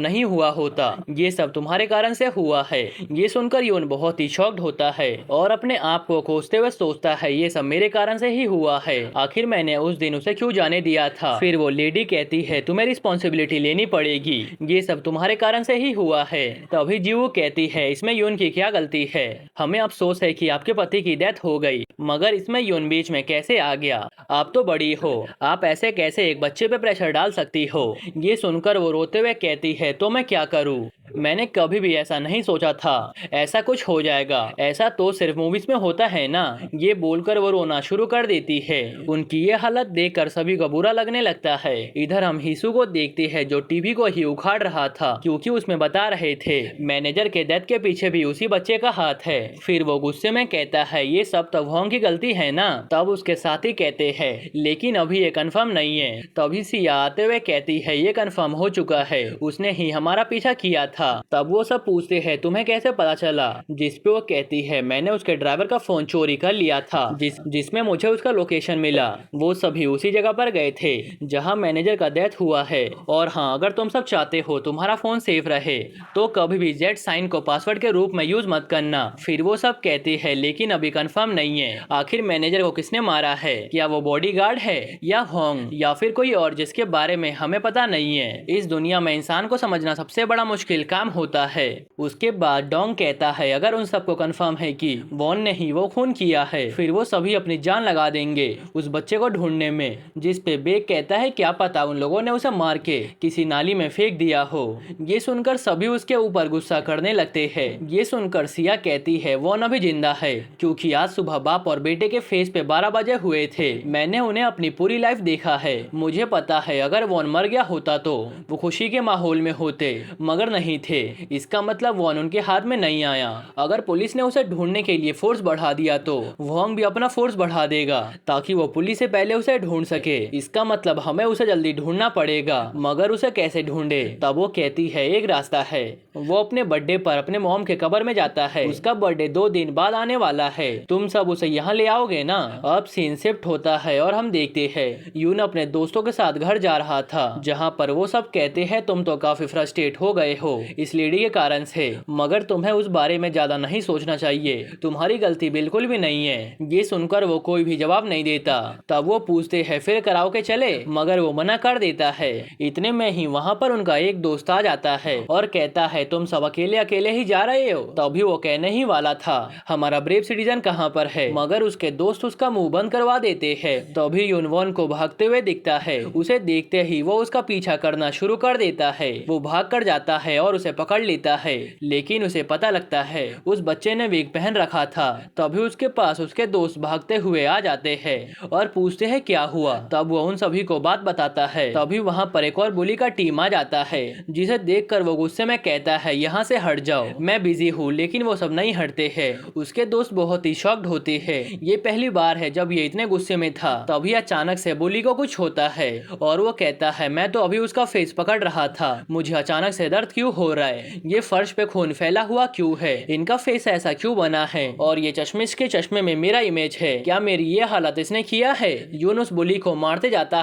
नहीं हुआ होता, ये सब तुम्हारे कारण से हुआ है। ये सुनकर यून बहुत ही शॉक्ड होता है और अपने आप को कोसते हुए सोचता है ये सब मेरे कारण से ही हुआ है, आखिर मैंने उस दिन उसे क्यों जाने दिया था। फिर वो लेडी कहती है तुम्हें रिस्पॉन्सिबिलिटी लेनी पड़ेगी, ये सब तुम्हारे कारण से ही हुआ है। तभी जीवू कहती है इसमें यून की क्या गलती है, हमें अफसोस है कि आपके पति की डेथ हो गई मगर इसमें यून बीच में कैसे आ गया, आप तो बड़ी हो, आप ऐसे कैसे एक बच्चे पे प्रेशर डाल सकती हो। ये सुनकर वो रोते हुए कहती है तो मैं क्या करूँ, मैंने कभी भी ऐसा नहीं सोचा था ऐसा कुछ हो जाएगा, ऐसा तो सिर्फ मूवीज में होता है ना। ये बोलकर वो रोना शुरू कर देती है। उनकी ये हालत देखकर सभी को बुरा लगने लगता है। इधर हम हिसू को देखते हैं जो टीवी को ही उखाड़ रहा था क्योंकि उसमें बता रहे थे मैनेजर के डेथ के पीछे भी उसी बच्चे का हाथ है। फिर वो गुस्से में कहता है ये सब तो वॉन्ग की गलती है ना। तब उसके साथी कहते हैं लेकिन अभी ये कंफर्म नहीं है। तभी सिया आते हुए कहती है ये कंफर्म हो चुका है, उसने ही हमारा पीछा किया था। तब वो सब पूछते हैं तुम्हें कैसे पता चला, जिस पे वो कहती है मैंने उसके ड्राइवर का फोन चोरी कर लिया था जिसमें मुझे उसका लोकेशन मिला। वो सभी उसी जगह पर गए थे जहां मैनेजर का डेथ हुआ है। और हाँ अगर तुम सब चाहते हो तुम्हारा फोन सेफ रहे तो कभी भी जेड साइन को पासवर्ड के रूप में यूज मत करना। फिर वो सब कहते हैं लेकिन अभी कंफर्म नहीं है आखिर मैनेजर को किसने मारा है, क्या वो बॉडीगार्ड है या होंग या फिर कोई और जिसके बारे में हमें पता नहीं है। इस दुनिया में इंसान को समझना सबसे बड़ा मुश्किल काम होता है। उसके बाद डोंग कहता है अगर उन सबको कंफर्म है कि वॉन ने ही वो खून किया है फिर वो सभी अपनी जान लगा देंगे उस बच्चे को ढूंढने में। जिस पे बेक कहता है क्या पता उन लोगों ने उसे मार के किसी नाली में फेंक दिया हो। ये सुनकर सभी उसके ऊपर गुस्सा करने लगते हैं। ये सुनकर सिया कहती है वॉन अभी जिंदा है क्योंकि आज सुबह बाप और बेटे के फेस पे 12 बजे हुए थे, मैंने उन्हें अपनी पूरी लाइफ देखा है। मुझे पता है अगर वॉन मर गया होता तो वो खुशी के माहौल में होते मगर नहीं थे। इसका मतलब वॉन उनके हाथ में नहीं आया। अगर पुलिस ने उसे ढूंढने के लिए फोर्स बढ़ा दिया तो वॉन्ग भी अपना फोर्स बढ़ा देगा ताकि वो पुलिस से पहले उसे ढूंढ सके। इसका मतलब हमें उसे जल्दी ढूंढना पड़ेगा मगर उसे कैसे ढूंढे। तब वो कहती है एक रास्ता है। वो अपने बर्थडे पर अपने मॉम के कब्र में जाता है। उसका बर्थडे 2 दिन बाद आने वाला है, तुम सब उसे यहाँ ले आओगे ना। अब सीन शिफ्ट होता है और हम देखते हैं यून अपने दोस्तों के साथ घर जा रहा था जहाँ पर वो सब कहते हैं तुम तो काफी फ्रस्ट्रेट हो गए हो इस लेडी के कारण से, मगर तुम्हें उस बारे में ज्यादा नहीं सोचना चाहिए, तुम्हारी गलती बिल्कुल भी नहीं है। ये सुनकर वो कोई भी जवाब नहीं देता। तब वो पूछते हैं फिर कराओके चले, मगर वो मना कर देता है। इतने में ही वहाँ पर उनका एक दोस्त आ जाता है और कहता है तुम सब अकेले अकेले ही जा रहे हो। तभी वो कहने ही वाला था हमारा ब्रेव सिटीजन कहाँ पर है, मगर उसके दोस्त उसका मुंह बंद करवा देते हैं। तभी यूनवॉन को भागते हुए दिखता है। उसे देखते ही वो उसका पीछा करना शुरू कर देता है। वो भाग कर जाता है और उसे पकड़ लेता है, लेकिन उसे पता लगता है उस बच्चे ने विग पहन रखा था। तभी उसके पास उसके दोस्त भागते हुए आ जाते हैं और पूछते हैं क्या हुआ। तब वो उन सभी को बात बताता है। तभी वहाँ पर एक और बुली का टीम आ जाता है, जिसे देखकर वो गुस्से में कहता है यहाँ से हट जाओ, मैं बिजी हूँ। लेकिन वो सब नहीं हटते हैं। उसके दोस्त बहुत ही शॉक्ड होते हैं। ये पहली बार है जब ये इतने गुस्से में था। तभी अचानक से बुली को कुछ होता है और वो कहता है मैं तो अभी उसका फेस पकड़ रहा था, मुझे अचानक से दर्द क्यों हो रहा है, ये फर्श पे खून फैला हुआ क्यों है, इनका फेस ऐसा क्यों बना है, और ये चश्मिश के चश्मे में मेरा इमेज है, क्या मेरी ये हालत इसने किया है। यून उस बुली को मारते जाता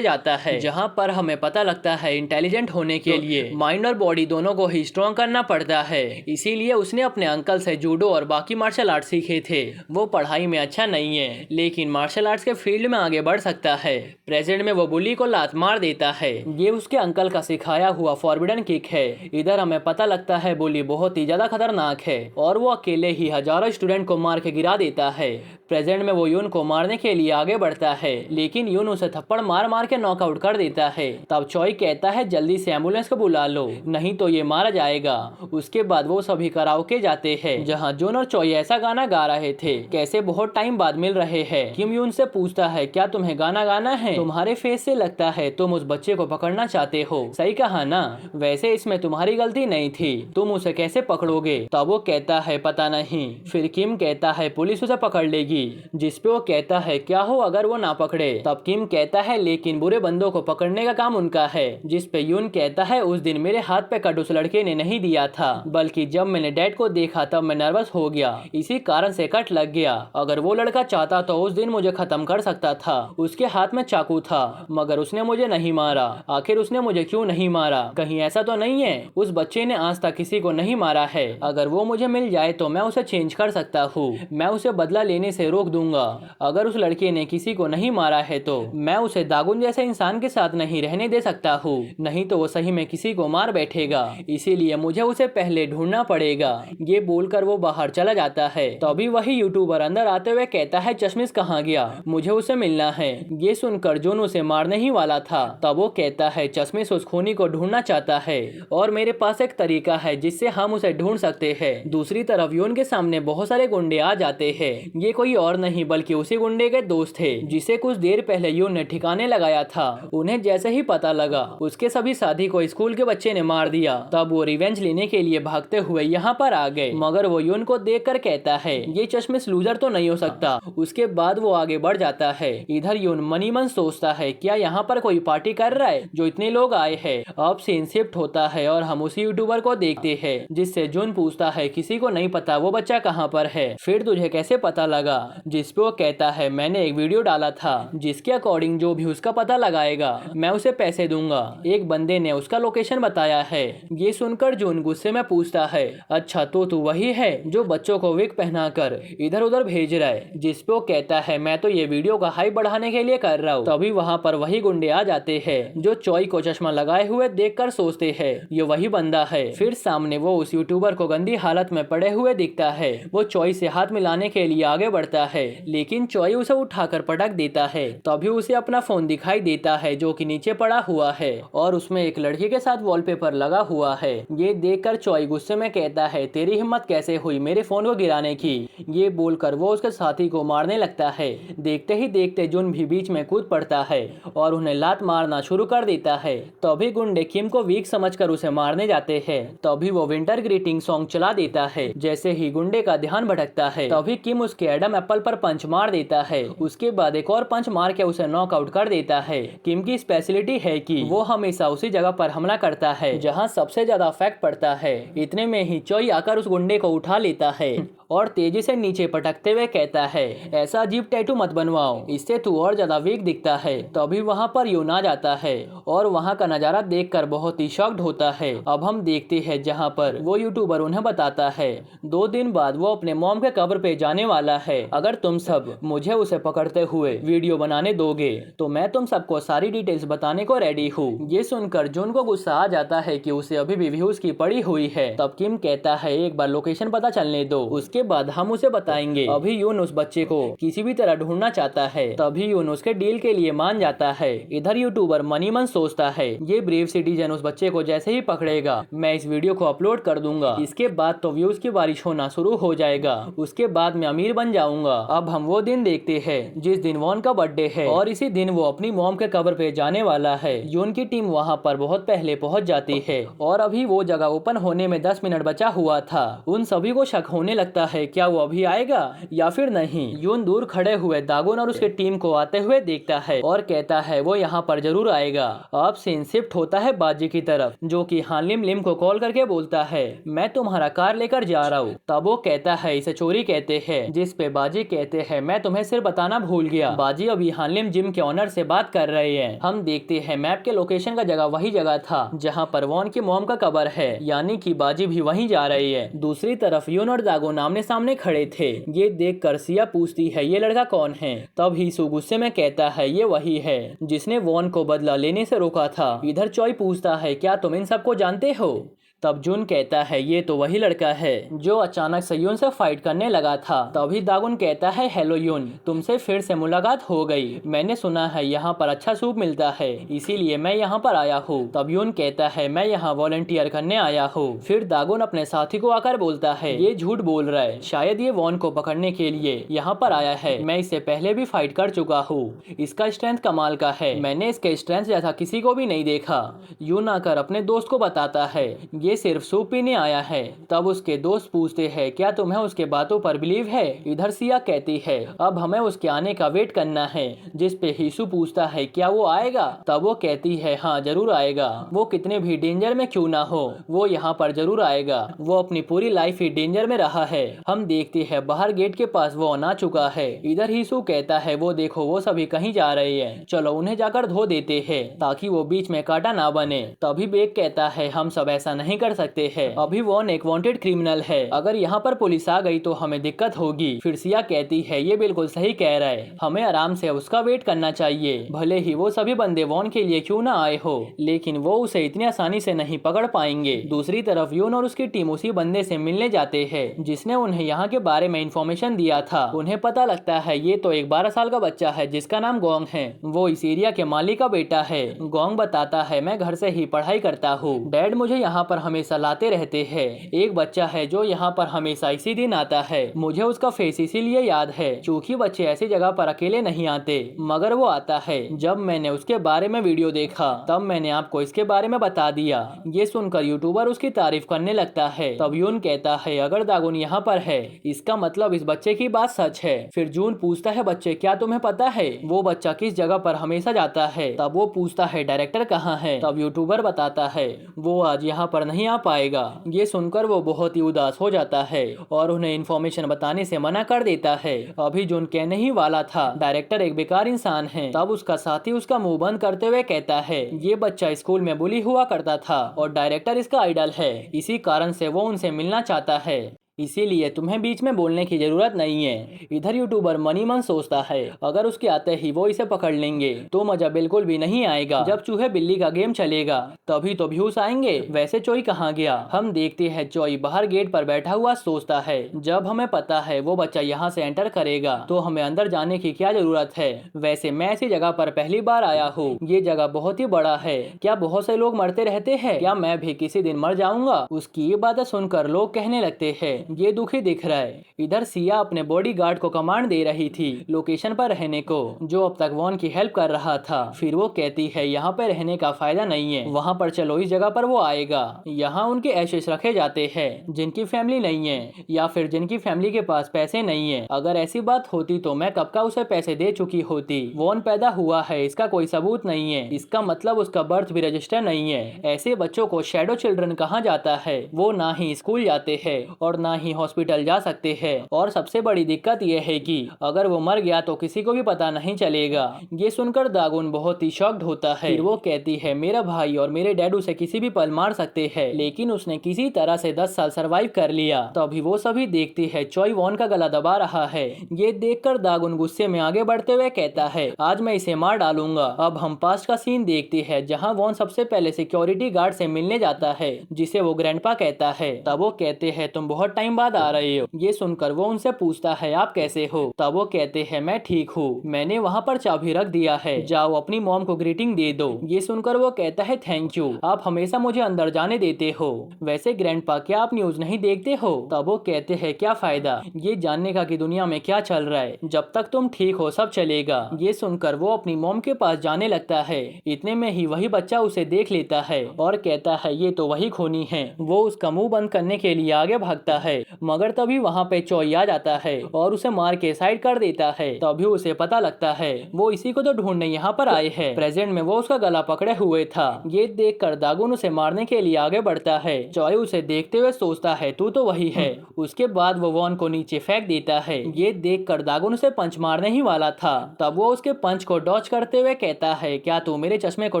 है जहाँ पर हमें पता लगता है इंटेलिजेंट होने के लिए माइंड और बॉडी दोनों को ही स्ट्रॉन्ग करना पड़ता है। इसीलिए उसने अपने अंकल से जूडो और बाकी मार्शल आर्ट सीखे थे। वो पढ़ाई में अच्छा नहीं है, लेकिन मार्शल आर्ट्स के फील्ड में आगे बढ़ सकता है। प्रेजेंट में वो बुली को लात मार देता है। ये उसके अंकल का सिखाया हुआ फॉरबिडन किक है। इधर हमें पता लगता है बुली बहुत ही ज्यादा खतरनाक है और वो अकेले ही हजारों स्टूडेंट को मार के गिरा देता है। प्रेजेंट में वो यून को मारने के लिए आगे बढ़ता है, लेकिन यून उसे थप्पड़ मार मार के नॉकआउट कर देता है। तब चॉय कहता है जल्दी से एम्बुलेंस को बुला लो, नहीं तो ये मारा जाएगा। उसके बाद वो सभी कराओके जाते हैं, जहाँ जून और चॉय ऐसा गाना गा रहे थे कैसे बहुत टाइम बाद मिल रहे हैं। किम यून से पूछता है क्या तुम्हें गाना गाना है, तुम्हारे फेस से लगता है तुम उस बच्चे को पकड़ना चाहते हो, सही कहा ना, वैसे इसमें तुम्हारी गलती नहीं थी, तुम उसे कैसे पकड़ोगे। तब वो कहता है पता नहीं। फिर किम कहता है पुलिस उसे पकड़ लेगी, जिसपे वो कहता है क्या हो अगर वो ना पकड़े। तब किम कहता है लेकिन बुरे बंदों को पकड़ने का काम उनका है, जिसपे यून कहता है उस दिन मेरे हाथ पे कट उस लड़के ने नहीं दिया था, बल्कि जब मैंने डैड को देखा तब मैं नर्वस हो गया, इसी कारण से कट लग गया। अगर वो लड़का चाहता तो उस दिन मुझे खत्म कर सकता था, उसके हाथ में चाकू था, मगर उसने मुझे नहीं मारा। आखिर उसने मुझे क्यों नहीं मारा, कहीं ऐसा तो नहीं है उस बच्चे ने आज तक किसी को नहीं मारा है। अगर वो मुझे मिल जाए तो मैं उसे चेंज कर सकता हूँ, मैं उसे बदला लेने से रोक दूंगा। अगर उस लड़के ने किसी को नहीं मारा है तो मैं उसे दागुन जैसे इंसान के साथ नहीं रहने दे सकता हूँ, नहीं तो वो सही में किसी को मार बैठेगा, इसीलिए मुझे उसे पहले ढूंढना पड़ेगा। ये बोलकर वो बाहर चला जाता है। तभी वही यूट्यूबर अंदर आते हुए कहता है चश्मिश कहाँ गया, मुझे उसे मिलना है। ये सुनकर जोन उसे मारने ही वाला था। तब वो कहता है चश्मिश उस खूनी को ढूंढना चाहता है और मेरे पास एक तरीका है जिससे हम उसे ढूंढ सकते हैं। दूसरी तरफ यून के सामने बहुत सारे गुंडे आ जाते हैं। ये कोई और नहीं बल्कि उसी गुंडे के दोस्त थे जिसे कुछ देर पहले यून ने ठिकाने लगाया था। उन्हें जैसे ही पता लगा उसके सभी साथी को स्कूल के बच्चे ने मार दिया, तब वो रिवेंज लेने के लिए भागते हुए यहाँ पर आ गए, मगर वो यून को देखकर कहता है ये चश्मिश लूजर तो नहीं हो सकता। उसके बाद वो आगे बढ़ जाता है। इधर यून मनी मन सोचता है क्या यहाँ पर कोई पार्टी कर रहा है जो इतने लोग आए हैं। अब सीन शिफ्ट होता है और हम उसी यूट्यूबर को देखते हैं, जिससे जून पूछता है किसी को नहीं पता वो बच्चा कहाँ पर है, फिर तुझे कैसे पता लगा। जिसपे वो कहता है मैंने एक वीडियो डाला था जिसके अकॉर्डिंग जो भी उसका पता लगाएगा मैं उसे पैसे दूंगा। एक बंदे ने उसका लोकेशन बताया है। ये सुनकर जून गुस्से में पूछता है अच्छा तो तू वही है जो बच्चों को विग पहनाकर इधर उधर भेज रहा है। जिसपे वो कहता है मैं तो ये वीडियो का हाइप बढ़ाने के लिए कर रहा हूँ। तभी वहाँ पर वही गुंडे आ जाते हैं जो चॉय को चश्मा लगाए हुए देखकर सोचते हैं ये वही बंदा है। फिर सामने वो उस यूट्यूबर को गंदी हालत में पड़े हुए दिखता है। वो चॉय से हाथ मिलाने के लिए आगे बढ़ता है, लेकिन चॉय उसे उठाकर पटक देता है। तभी उसे अपना फोन दिखाई देता है जो कि नीचे पड़ा हुआ है और उसमें एक लड़की के साथ वॉलपेपर लगा हुआ है। ये देखकर चॉय गुस्से में कहता है तेरी हिम्मत कैसे हुई मेरे फोन को गिराने की। ये बोलकर वो उसके साथी को मारने लगता है। देखते ही देखते जून भी बीच में कूद पड़ता है और उन्हें लात मारना शुरू कर देता है। तभी गुंडे किम को वीक समझकर उसे मारने जाते हैं। तभी वो विंटर ग्रीटिंग सॉन्ग चला देता है। जैसे ही गुंडे का ध्यान भटकता है तभी किम उसके एडम एप्पल पर पंच मार देता है। उसके बाद एक और पंच मार के उसे नॉकआउट कर देता है। किम की स्पेशलिटी है कि वो हमेशा उसी जगह पर हमला करता है जहां सबसे ज्यादा इफेक्ट पड़ता है। इतने में ही चॉय आकर उस गुंडे को उठा लेता है और तेजी से नीचे पटकते हुए कहता है ऐसा अजीब टैटू मत बनवाओ, इससे तू और ज्यादा वीक दिखता है। तभी वहाँ पर यून आ जाता है और वहाँ का नजारा देखकर बहुत ही शॉक्ड होता है। अब हम देखते हैं जहाँ पर वो यूट्यूबर उन्हें बताता है 2 दिन बाद वो अपने मॉम के कब्र पे जाने वाला है। अगर तुम सब मुझे उसे पकड़ते हुए वीडियो बनाने दोगे तो मैं तुम सबको सारी डिटेल्स बताने को रेडी हूँ। ये सुनकर जून को गुस्सा आ जाता है कि उसे अभी भी व्यूज की पड़ी हुई है। तब किम कहता है एक बार लोकेशन पता चलने दो, उसके बाद हम उसे बताएंगे। अभी यून उस बच्चे को किसी भी तरह ढूंढना चाहता है। तभी यून उसके डील के लिए मान जाता है। इधर यूट्यूबर मनी मन सोचता है ये ब्रेव सिटीजन उस बच्चे को जैसे ही पकड़ेगा मैं इस वीडियो को अपलोड कर दूंगा। इसके बाद तो व्यूज की बारिश होना शुरू हो जाएगा। उसके बाद मैं अमीर बन जाऊंगा। अब हम वो दिन देखते हैं जिस दिन वॉन का बर्थडे है और इसी दिन वो अपनी मॉम के कब्र पे जाने वाला है। यून की टीम वहाँ पर बहुत पहले पहुँच जाती है और अभी वो जगह ओपन होने में 10 मिनट बचा हुआ था। उन सभी को शक होने लगता है क्या वो अभी आएगा या फिर नहीं। यून दूर खड़े हुए दागोन और उसके टीम को आते हुए देखता है और कहता है वो यहाँ पर जरूर आएगा। अब सीन शिफ्ट होता है बाजी की तरफ, जो कि हानलिम लिम को कॉल करके बोलता है मैं तुम्हारा कार लेकर जा रहा हूँ। तब वो कहता है इसे चोरी कहते हैं, जिस पे बाजी कहते हैं मैं तुम्हें सिर्फ बताना भूल गया। बाजी अभी हानलिम जिम के ऑनर से बात कर रहे हैं। हम देखते हैं मैप के लोकेशन का जगह वही जगह था जहाँ पर वॉन की मॉम का कब्र है, यानी कि बाजी भी वहीं जा रही है। दूसरी तरफ यून और दागोन आमने सामने खड़े थे। ये देखकर सिया पूछती है ये लड़का कौन है। तब हीसू गुस्से में कहता है ये वही है जिसने वॉन को बदला लेने से रोका था। इधर चॉय पूछता है क्या तुम इन सबको जानते हो। तब जून कहता है ये तो वही लड़का है जो अचानक से यून से फाइट करने लगा था। तभी दागुन कहता है हेलो यून, तुमसे फिर से मुलाकात हो गई। मैंने सुना है यहाँ पर अच्छा सूप मिलता है इसीलिए मैं यहाँ पर आया हूँ। तब यून कहता है मैं यहाँ वॉलंटियर करने आया हूँ। फिर दागुन अपने साथी को आकर बोलता है ये झूठ बोल रहा है, शायद ये वॉन को पकड़ने के लिए यहाँ पर आया है। मैं इससे पहले भी फाइट कर चुका हूँ, इसका स्ट्रेंथ कमाल का है, मैंने इसके स्ट्रेंथ जैसा किसी को भी नहीं देखा। यून आकर अपने दोस्त को बताता है ये सिर्फ सूप पीने आया है। तब उसके दोस्त पूछते हैं क्या तुम्हें उसके बातों पर बिलीव है। इधर सिया कहती है अब हमें उसके आने का वेट करना है, जिस पे हीसू पूछता है क्या वो आएगा। तब वो कहती है हाँ जरूर आएगा, वो कितने भी डेंजर में क्यों ना हो वो यहाँ पर जरूर आएगा। वो अपनी पूरी लाइफ ही डेंजर में रहा है। हम देखते हैं बाहर गेट के पास वो आ चुका है। इधर हीसू कहता है वो देखो वो सभी कहीं जा रहे हैं, चलो उन्हें जाकर धो देते हैं ताकि वो बीच में कांटा ना बने। तभी बेक कहता है हम सब ऐसा नहीं कर सकते हैं, अभी वॉन एक वांटेड क्रिमिनल है, अगर यहाँ पर पुलिस आ गई तो हमें दिक्कत होगी। फिर सिया कहती है ये बिल्कुल सही कह रहा है, हमें आराम से उसका वेट करना चाहिए, भले ही वो सभी बंदे वॉन के लिए क्यों ना आए हो, लेकिन वो उसे इतनी आसानी से नहीं पकड़ पाएंगे। दूसरी तरफ यून और उसकी टीम उसी बंदे से मिलने जाते हैं जिसने उन्हें यहाँ के बारे में इंफॉर्मेशन दिया था। उन्हें पता लगता है ये तो एक 12 साल का बच्चा है जिसका नाम गोंग है, वो इस एरिया के मालिक का बेटा है। गोंग बताता है मैं घर से ही पढ़ाई करता हूँ, डैड मुझे यहाँ पर हमेशा लाते रहते हैं। एक बच्चा है जो यहाँ पर हमेशा इसी दिन आता है, मुझे उसका फेस इसीलिए याद है क्योंकि बच्चे ऐसी जगह पर अकेले नहीं आते, मगर वो आता है। जब मैंने उसके बारे में वीडियो देखा तब मैंने आपको इसके बारे में बता दिया। ये सुनकर यूट्यूबर उसकी तारीफ करने लगता है। तब यून कहता है अगर दागुन यहाँ पर है इसका मतलब इस बच्चे की बात सच है। फिर जून पूछता है बच्चे क्या तुम्हें पता है वो बच्चा किस जगह पर हमेशा जाता है। तब वो पूछता है डायरेक्टर कहाँ है। तब यूट्यूबर बताता है वो आज यहाँ पर नहीं आ पाएगा। ये सुनकर वो बहुत ही उदास हो जाता है और उन्हें इन्फॉर्मेशन बताने से मना कर देता है। अभी जून कहने ही वाला था डायरेक्टर एक बेकार इंसान है। तब उसका साथी उसका मुंह बंद करते हुए कहता है ये बच्चा स्कूल में बुली हुआ करता था और डायरेक्टर इसका आइडल है, इसी कारण से वो उनसे मिलना चाहता है, इसीलिए तुम्हें बीच में बोलने की जरूरत नहीं है। इधर यूट्यूबर मनी मन सोचता है अगर उसके आते ही वो इसे पकड़ लेंगे तो मजा बिल्कुल भी नहीं आएगा। जब चूहे बिल्ली का गेम चलेगा तभी तो व्यूज आएंगे। वैसे चोई कहाँ गया। हम देखते हैं चोई बाहर गेट पर बैठा हुआ सोचता है जब हमें पता है वो बच्चा यहाँ से एंटर करेगा तो हमें अंदर जाने की क्या जरूरत है। वैसे मैं ऐसी जगह पर पहली बार आया हूँ, ये जगह बहुत ही बड़ा है, क्या बहुत से लोग मरते रहते हैं, क्या मैं भी किसी दिन मर जाऊंगा। उसकी ये बातें सुनकर लोग कहने लगते हैं ये दुखी दिख रहा है। इधर सिया अपने बॉडीगार्ड को कमांड दे रही थी लोकेशन पर रहने को, जो अब तक वॉन की हेल्प कर रहा था। फिर वो कहती है यहाँ पे रहने का फायदा नहीं है, वहाँ पर चलो इस जगह पर वो आएगा। यहाँ उनके एशेस रखे जाते हैं जिनकी फैमिली नहीं है या फिर जिनकी फैमिली के पास पैसे नहीं है। अगर ऐसी बात होती तो मैं कब का उसे पैसे दे चुकी होती। वॉन पैदा हुआ है इसका कोई सबूत नहीं है, इसका मतलब उसका बर्थ भी रजिस्टर नहीं है। ऐसे बच्चों को शैडो चिल्ड्रन कहा जाता है। वो ना ही स्कूल जाते हैं और ना ना ही हॉस्पिटल जा सकते हैं और सबसे बड़ी दिक्कत यह है कि अगर वो मर गया तो किसी को भी पता नहीं चलेगा। ये सुनकर दागुन बहुत ही शॉक्ड होता है। फिर वो कहती है मेरा भाई और मेरे डैड उसे किसी भी पल मार सकते हैं, लेकिन उसने किसी तरह से 10 साल सरवाइव कर लिया। तभी वो सभी देखती है चॉय वॉन का गला दबा रहा है। ये देखकर दागुन गुस्से में आगे बढ़ते हुए कहता है आज मैं इसे मार डालूंगा। अब हम पास्ट का सीन देखते हैं जहाँ वॉन सबसे पहले सिक्योरिटी गार्ड से मिलने जाता है जिसे वो ग्रैंडपा कहता है। तब वो कहते हैं तुम बहुत टाइम बाद आ रहे हो। ये सुनकर वो उनसे पूछता है आप कैसे हो। तब वो कहते हैं मैं ठीक हूँ, मैंने वहाँ पर चाबी रख दिया है, जाओ अपनी मॉम को ग्रीटिंग दे दो। ये सुनकर वो कहता है थैंक यू, आप हमेशा मुझे अंदर जाने देते हो। वैसे ग्रैंडपा क्या आप न्यूज नहीं देखते हो। तब वो कहते हैं क्या फायदा ये जानने का कि दुनिया में क्या चल रहा है, जब तक तुम ठीक हो सब चलेगा। ये सुनकर वो अपनी मॉम के पास जाने लगता है। इतने में ही वही बच्चा उसे देख लेता है और कहता है ये तो वही खूनी है। वो उसका मुंह बंद करने के लिए आगे भागता है, मगर तभी वहाँ पे चॉय आ जाता है और उसे मार के साइड कर देता है। तभी उसे पता लगता है वो इसी को तो ढूंढने यहाँ पर आए हैं। प्रेजेंट में वो उसका गला पकड़े हुए था। ये देखकर दागुन उसे मारने के लिए आगे बढ़ता है। चॉय उसे देखते हुए सोचता है तू तो वही है। उसके बाद वो वॉन को नीचे फेंक देता है। ये देखकर दागुन उसे पंच मारने ही वाला था। तब वो उसके पंच को डॉच करते हुए कहता है क्या तू मेरे चश्मे को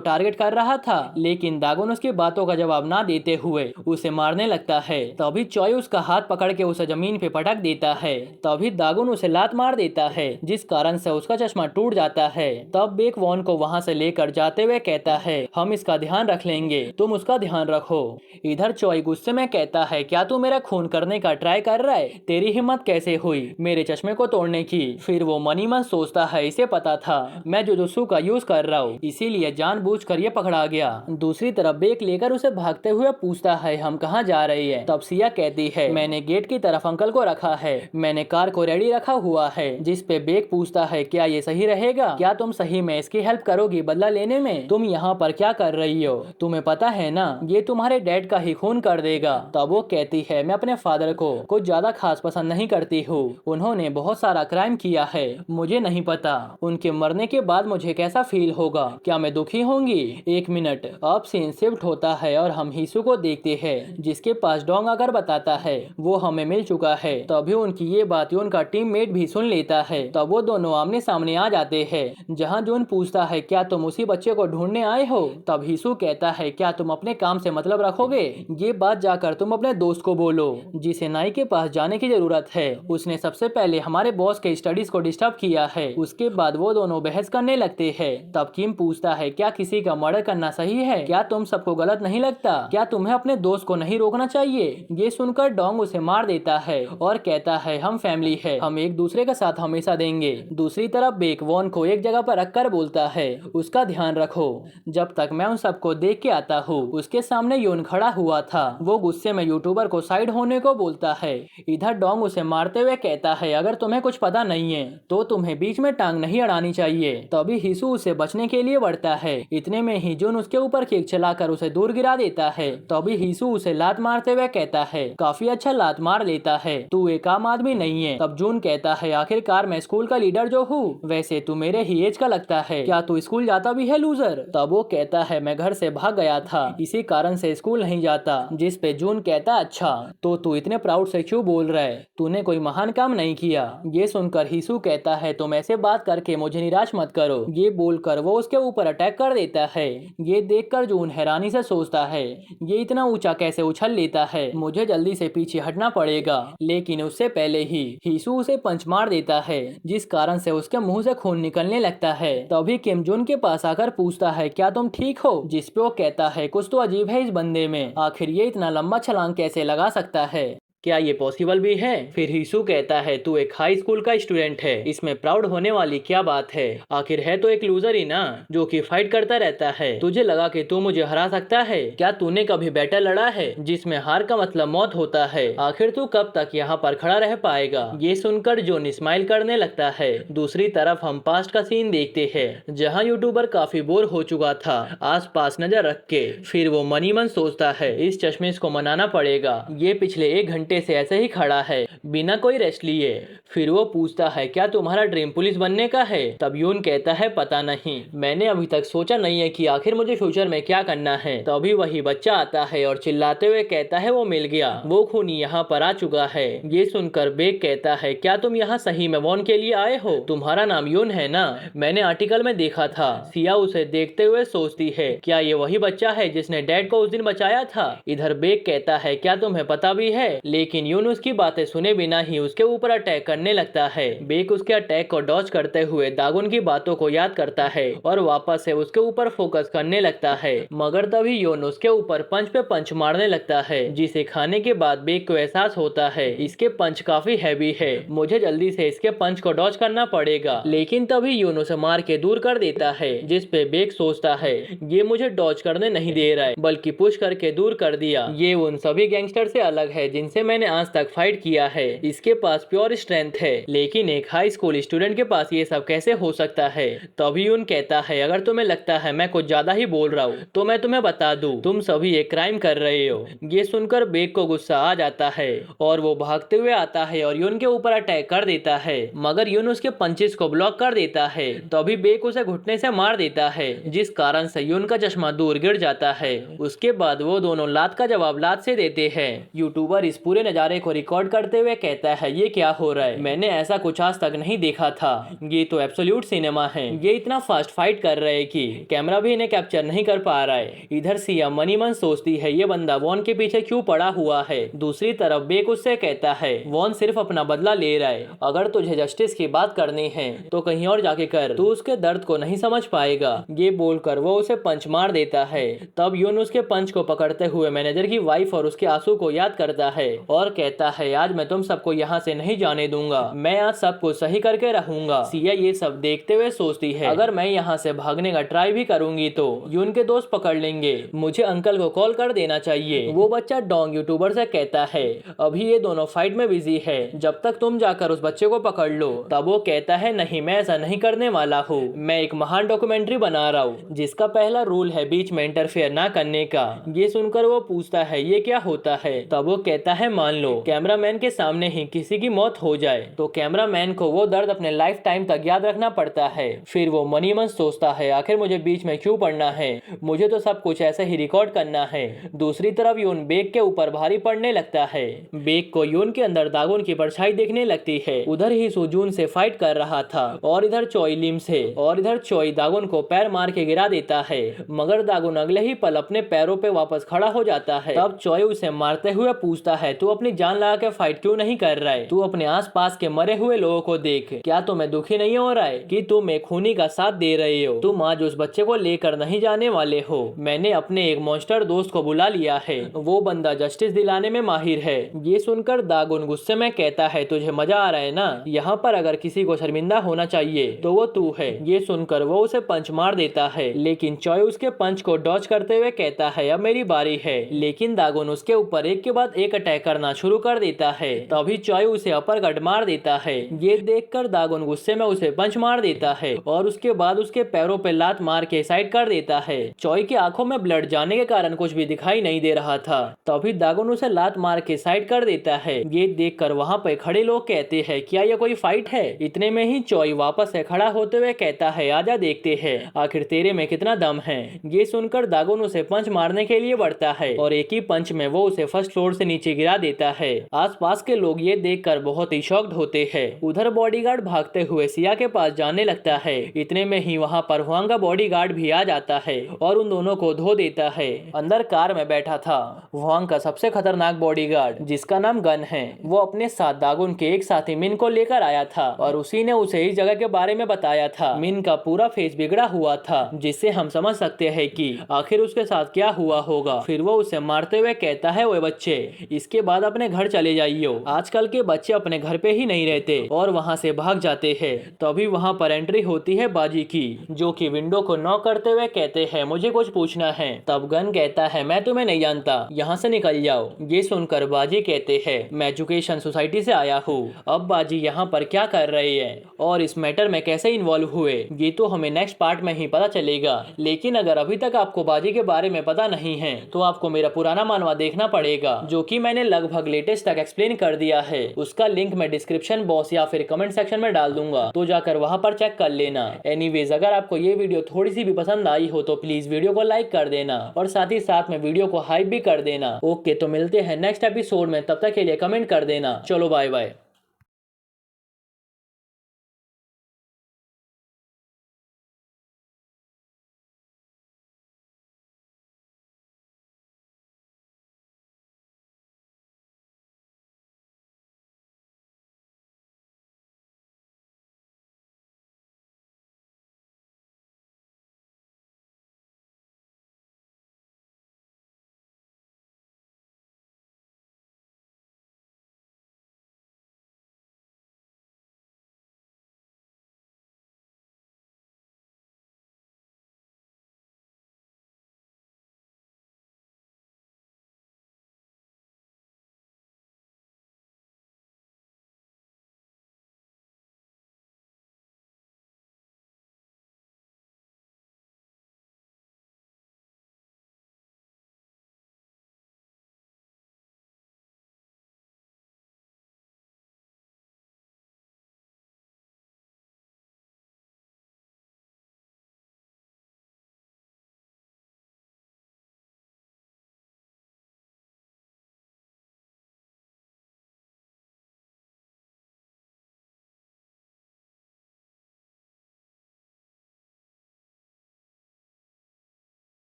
टारगेट कर रहा था। लेकिन दागुन उसकी बातों का जवाब ना देते हुए उसे मारने लगता है। तभी चॉय उसका हाथ पकड़ के उसे जमीन पे पटक देता है। तभी दागुन उसे लात मार देता है जिस कारण से उसका चश्मा टूट जाता है। तब बेक वॉन को वहां से लेकर जाते हुए कहता है हम इसका ध्यान रख लेंगे, तुम उसका ध्यान रखो। इधर चॉय गुस्से में कहता है क्या तू मेरा खून करने का ट्राई कर रहा है, तेरी हिम्मत कैसे हुई मेरे चश्मे को तोड़ने की। फिर वो मनी मन सोचता है इसे पता था मैं जुजुत्सु का यूज कर रहा हूँ, इसीलिए जानबूझकर ये पकड़ा गया। दूसरी तरफ बेक लेकर उसे भागते हुए पूछता है हम कहाँ जा रहे हैं। तब सिया कहती है मैंने गेट की तरफ अंकल को रखा है, मैंने कार को रेडी रखा हुआ है। जिस पे बेक पूछता है क्या ये सही रहेगा, क्या तुम सही में इसकी हेल्प करोगी बदला लेने में, तुम यहाँ पर क्या कर रही हो, तुम्हें पता है ना ये तुम्हारे डैड का ही खून कर देगा। तब वो कहती है मैं अपने फादर को कुछ ज्यादा खास पसंद नहीं करती हूँ, उन्होंने बहुत सारा क्राइम किया है, मुझे नहीं पता उनके मरने के बाद मुझे कैसा फील होगा, क्या मैं दुखी होंगी। एक मिनट। अब सीन शिफ्ट होता है और हम हीसू को देखते हैं जिसके पास डोंग आकर बताता है वो हमें मिल चुका है। तभी उनकी ये बात उनका टीममेट भी सुन लेता है। तब वो दोनों आमने सामने आ जाते हैं जहाँ जून पूछता है क्या तुम उसी बच्चे को ढूंढने आए हो। तब हीसू कहता है क्या तुम अपने काम से मतलब रखोगे, ये बात जाकर तुम अपने दोस्त को बोलो जिसे नाई के पास जाने की जरूरत है, उसने सबसे पहले हमारे बॉस के स्टडीज को डिस्टर्ब किया है। उसके बाद वो दोनों बहस करने लगते हैं। तब किम पूछता है क्या किसी का मर्डर करना सही है, क्या तुम सबको गलत नहीं लगता, क्या तुम्हें अपने दोस्त को नहीं रोकना चाहिए। ये सुनकर डोंग उसे मार देता है और कहता है हम फैमिली है, हम एक दूसरे का साथ हमेशा देंगे। दूसरी तरफ बेक वॉन को एक जगह पर रखकर बोलता है उसका ध्यान रखो जब तक मैं उन सबको देख के आता हूँ। उसके सामने यून खड़ा हुआ था। वो गुस्से में यूट्यूबर को साइड होने को बोलता है। इधर डोंग उसे मारते हुए कहता है अगर तुम्हें कुछ पता नहीं है तो तुम्हें बीच में टांग नहीं अड़ानी चाहिए। तभी हिसू उसे बचने के लिए बढ़ता है। इतने में ही जून उसके ऊपर किक चलाकर उसे दूर गिरा देता है। तभी हिसू उसे लात मारते हुए कहता है काफी अच्छा लात मार लेता है, तू एक आम आदमी नहीं है। तब जून कहता है आखिरकार मैं स्कूल का लीडर जो हूँ, वैसे तू मेरे ही एज का लगता है, क्या तू स्कूल जाता भी है लूजर। तब वो कहता है मैं घर से भाग गया था, इसी कारण से स्कूल नहीं जाता। जिस पे जून कहता अच्छा तो तू इतने प्राउड से क्यों बोल रहा है, तूने कोई महान काम नहीं किया। ये सुनकर हिसू कहता है तुम ऐसे बात करके मुझे निराश मत करो। ये बोलकर वो उसके ऊपर अटैक कर देता है। ये देखकर जून हैरानी से सोचता है ये इतना ऊंचा कैसे उछल लेता है, मुझे जल्दी से पीछे हटना पड़ेगा। लेकिन उससे पहले ही हिसू उसे पंच मार देता है जिस कारण से उसके मुंह से खून निकलने लगता है। तभी किम जून के पास आकर पूछता है क्या तुम ठीक हो, जिस पे वो कहता है कुछ तो अजीब है इस बंदे में, आखिर ये इतना लंबा छलांग कैसे लगा सकता है, क्या ये पॉसिबल भी है। फिर हिसू कहता है तू एक हाई स्कूल का स्टूडेंट है, इसमें प्राउड होने वाली क्या बात है, आखिर है तो एक लूजर ही ना जो कि फाइट करता रहता है, तुझे लगा कि तू मुझे हरा सकता है, क्या तूने कभी बैटल लड़ा है जिसमें हार का मतलब मौत होता है, आखिर तू कब तक यहाँ पर खड़ा रह पाएगा। ये सुनकर जॉन स्माइल करने लगता है। दूसरी तरफ हम पास्ट का सीन देखते हैं जहाँ यूट्यूबर काफी बोर हो चुका था आस पास नजर रख के। फिर वो मनी मन सोचता है इस चश्मे को मनाना पड़ेगा, ये पिछले 1 घंटे घंटे से ऐसे ही खड़ा है बिना कोई रेस्ट लिए। फिर वो पूछता है क्या तुम्हारा ड्रीम पुलिस बनने का है? तब यून कहता है पता नहीं, मैंने अभी तक सोचा नहीं है कि आखिर मुझे फ्यूचर में क्या करना है। तभी वही बच्चा आता है और चिल्लाते हुए कहता है वो मिल गया, वो खूनी यहाँ पर आ चुका है। ये सुनकर बेक कहता है क्या तुम यहाँ सही में वॉन के लिए आए हो? तुम्हारा नाम यून है ना? मैंने आर्टिकल में देखा था। सिया उसे देखते हुए सोचती है क्या ये वही बच्चा है जिसने डैड को उस दिन बचाया था? इधर बेक कहता है क्या तुम्हें पता भी है? लेकिन यून उसकी बातें सुने बिना ही उसके ऊपर अटैक करने लगता है। बेक उसके अटैक को डॉज करते हुए दागुन की बातों को याद करता है और वापस से उसके ऊपर फोकस करने लगता है, मगर तभी यून उसके ऊपर पंच पे पंच मारने लगता है, जिसे खाने के बाद बेक को एहसास होता है इसके पंच काफी हैवी है, मुझे जल्दी से इसके पंच को डॉज करना पड़ेगा। लेकिन तभी यून उसे मार के दूर कर देता है, जिस पे बेक सोचता है ये मुझे डॉज करने नहीं दे रहा है बल्कि पुश करके दूर कर दिया। ये उन सभी गैंगस्टर से अलग है जिनसे मैंने आज तक फाइट किया है। इसके पास प्योर स्ट्रेंथ है, लेकिन एक हाई स्कूल स्टूडेंट के पास ये सब कैसे हो सकता है? तभी यून कहता है अगर तुम्हें लगता है मैं कुछ ज्यादा ही बोल रहा हूँ तो मैं तुम्हें बता दूं, तुम सभी एक क्राइम कर रहे हो। ये सुनकर बेक को गुस्सा आ जाता है और वो भागते हुए आता है और यून के ऊपर अटैक कर देता है, मगर यून उसके पंचेस को ब्लॉक कर देता है। तभी बेक उसे घुटने से मार देता है, जिस कारण से यून का चश्मा दूर गिर जाता है। उसके बाद वो दोनों लात का जवाब लात से देते हैं। यूट्यूबर इस पूरे नजारे को रिकॉर्ड करते हुए कहता है ये क्या हो रहा है, मैंने ऐसा कुछ आज तक नहीं देखा था, ये तो एब्सोल्यूट सिनेमा है। ये इतना फास्ट फाइट कर रहे हैं कि कैमरा भी इन्हें कैप्चर नहीं कर पा रहा है। इधर सिया मनी मन सोचती है ये बंदा वॉन के पीछे क्यों पड़ा हुआ है। दूसरी तरफ बेक उससे कहता है वॉन सिर्फ अपना बदला ले रहा है, अगर तुझे जस्टिस की बात करनी है तो कहीं और जाके कर, तू उसके दर्द को नहीं समझ पाएगा। ये बोलकर वो उसे पंच मार देता है। तब यून उसके पंच को पकड़ते हुए मैनेजर की वाइफ और उसके आंसू को याद करता है और कहता है आज मैं तुम सबको यहाँ से नहीं जाने दूंगा, मैं आज सब कुछ सही करके रहूंगा। सिया ये सब देखते हुए सोचती है अगर मैं यहाँ से भागने का ट्राई भी करूंगी तो यून के दोस्त पकड़ लेंगे, मुझे अंकल को कॉल कर देना चाहिए। वो बच्चा डोंग यूट्यूबर से कहता है अभी ये दोनों फाइट में बिजी है, जब तक तुम जाकर उस बच्चे को पकड़ लो। तब वो कहता है नहीं मैं ऐसा नहीं करने वाला हूँ, मैं एक महान डॉक्यूमेंट्री बना रहा हूँ जिसका पहला रूल है बीच में इंटरफेयर ना करने का। ये सुनकर वो पूछता है ये क्या होता है? तब वो कहता है मान लो कैमरामैन के सामने ही किसी की मौत हो जाए तो कैमरामैन को वो दर्द अपने लाइफ टाइम तक याद रखना पड़ता है। फिर वो मनी मन सोचता है आखिर मुझे बीच में क्यों पड़ना है, मुझे तो सब कुछ ऐसे ही रिकॉर्ड करना है। दूसरी तरफ यून बेक के ऊपर भारी पड़ने लगता है। बेक को यून के अंदर दागुन की परछाई दिखने लगती है। उधर ही सुजून से फाइट कर रहा था और इधर चोई लिम से, और इधर चोई दागुन को पैर मार के गिरा देता है, मगर दागुन अगले ही पल अपने पैरों पे वापस खड़ा हो जाता है। तब चोई उसे मारते हुए पूछता है तू अपनी जान लगा के फाइट क्यों नहीं कर रहा है? तू अपने आसपास के मरे हुए लोगों को देख, क्या तुम्हें दुखी नहीं हो रहा है कि तुम एक खूनी का साथ दे रहे हो? तुम आज उस बच्चे को लेकर नहीं जाने वाले हो। मैंने अपने एक मॉन्स्टर दोस्त को बुला लिया है, वो बंदा जस्टिस दिलाने में माहिर है। ये सुनकर दागुन गुस्से में कहता है तुझे मजा आ रहा है ना, यहाँ पर अगर किसी को शर्मिंदा होना चाहिए तो वो तू है। ये सुनकर वो उसे पंच मार देता है, लेकिन चॉय उसके पंच को डॉज करते हुए कहता है अब मेरी बारी है। लेकिन दागुन उसके ऊपर एक के बाद एक अटैक करना शुरू कर देता है। तभी चॉय उसे अपर कट मार देता है। ये देखकर दागुन गुस्से में उसे पंच मार देता है और उसके बाद उसके पैरों पे लात मार के साइड कर देता है। चॉय की आंखों में ब्लड जाने के कारण कुछ भी दिखाई नहीं दे रहा था। तभी दागुन उसे लात मार के साइड कर देता है। ये देखकर वहाँ पे खड़े लोग कहते हैं क्या ये कोई फाइट है? इतने में ही चॉय वापस से खड़ा होते हुए कहता है आजा देखते हैं आखिर तेरे में कितना दम है। ये सुनकर दागुन उसे पंच मारने के लिए बढ़ता है और एक ही पंच में वो उसे फर्स्ट फ्लोर से नीचे गिरा देता है। आसपास के लोग ये देखकर बहुत ही शॉक्ड होते हैं। उधर बॉडीगार्ड भागते हुए सिया के पास जाने लगता है। इतने में ही वहाँ पर हुआंग का बॉडीगार्ड भी आ जाता है और उन दोनों को धो देता है। अंदर कार में बैठा था हुआंग का सबसे खतरनाक बॉडीगार्ड जिसका नाम गन है। वो अपने साथ दागुन के एक साथी मिन को लेकर आया था और उसी ने उसे इस जगह के बारे में बताया था। मिन का पूरा फेस बिगड़ा हुआ था, जिससे हम समझ सकते हैं कि आखिर उसके साथ क्या हुआ होगा। फिर वो उसे मारते हुए कहता है ओए बच्चे, इसके बाद अपने घर चले जाइयो। आजकल के बच्चे अपने घर पे ही नहीं रहते और वहाँ से भाग जाते हैं। तभी वहाँ पर एंट्री होती है बाजी की, जो कि विंडो को नॉक करते हुए कहते हैं मुझे कुछ पूछना है। तब गन कहता है मैं तुम्हें नहीं जानता, यहाँ से निकल जाओ। ये सुनकर बाजी कहते हैं मैं एजुकेशन सोसाइटी से आया हूँ। अब बाजी यहाँ पर क्या कर रही है और इस मैटर में कैसे इन्वॉल्व हुए ये तो हमें नेक्स्ट पार्ट में ही पता चलेगा। लेकिन अगर अभी तक आपको बाजी के बारे में पता नहीं है तो आपको मेरा पुराना मानवा देखना पड़ेगा, जो कि मैंने लगभग लेटेस्ट तक एक्सप्लेन कर दिया है। उसका लिंक मैं डिस्क्रिप्शन बॉक्स या फिर कमेंट सेक्शन में डाल दूंगा, तो जाकर वहां पर चेक कर लेना। एनीवेज, अगर आपको ये वीडियो थोड़ी सी भी पसंद आई हो तो प्लीज वीडियो को लाइक कर देना और साथ ही साथ में वीडियो को हाइप भी कर देना। ओके, तो मिलते हैं नेक्स्ट एपिसोड में, तब तक के लिए कमेंट कर देना। चलो बाय बाय।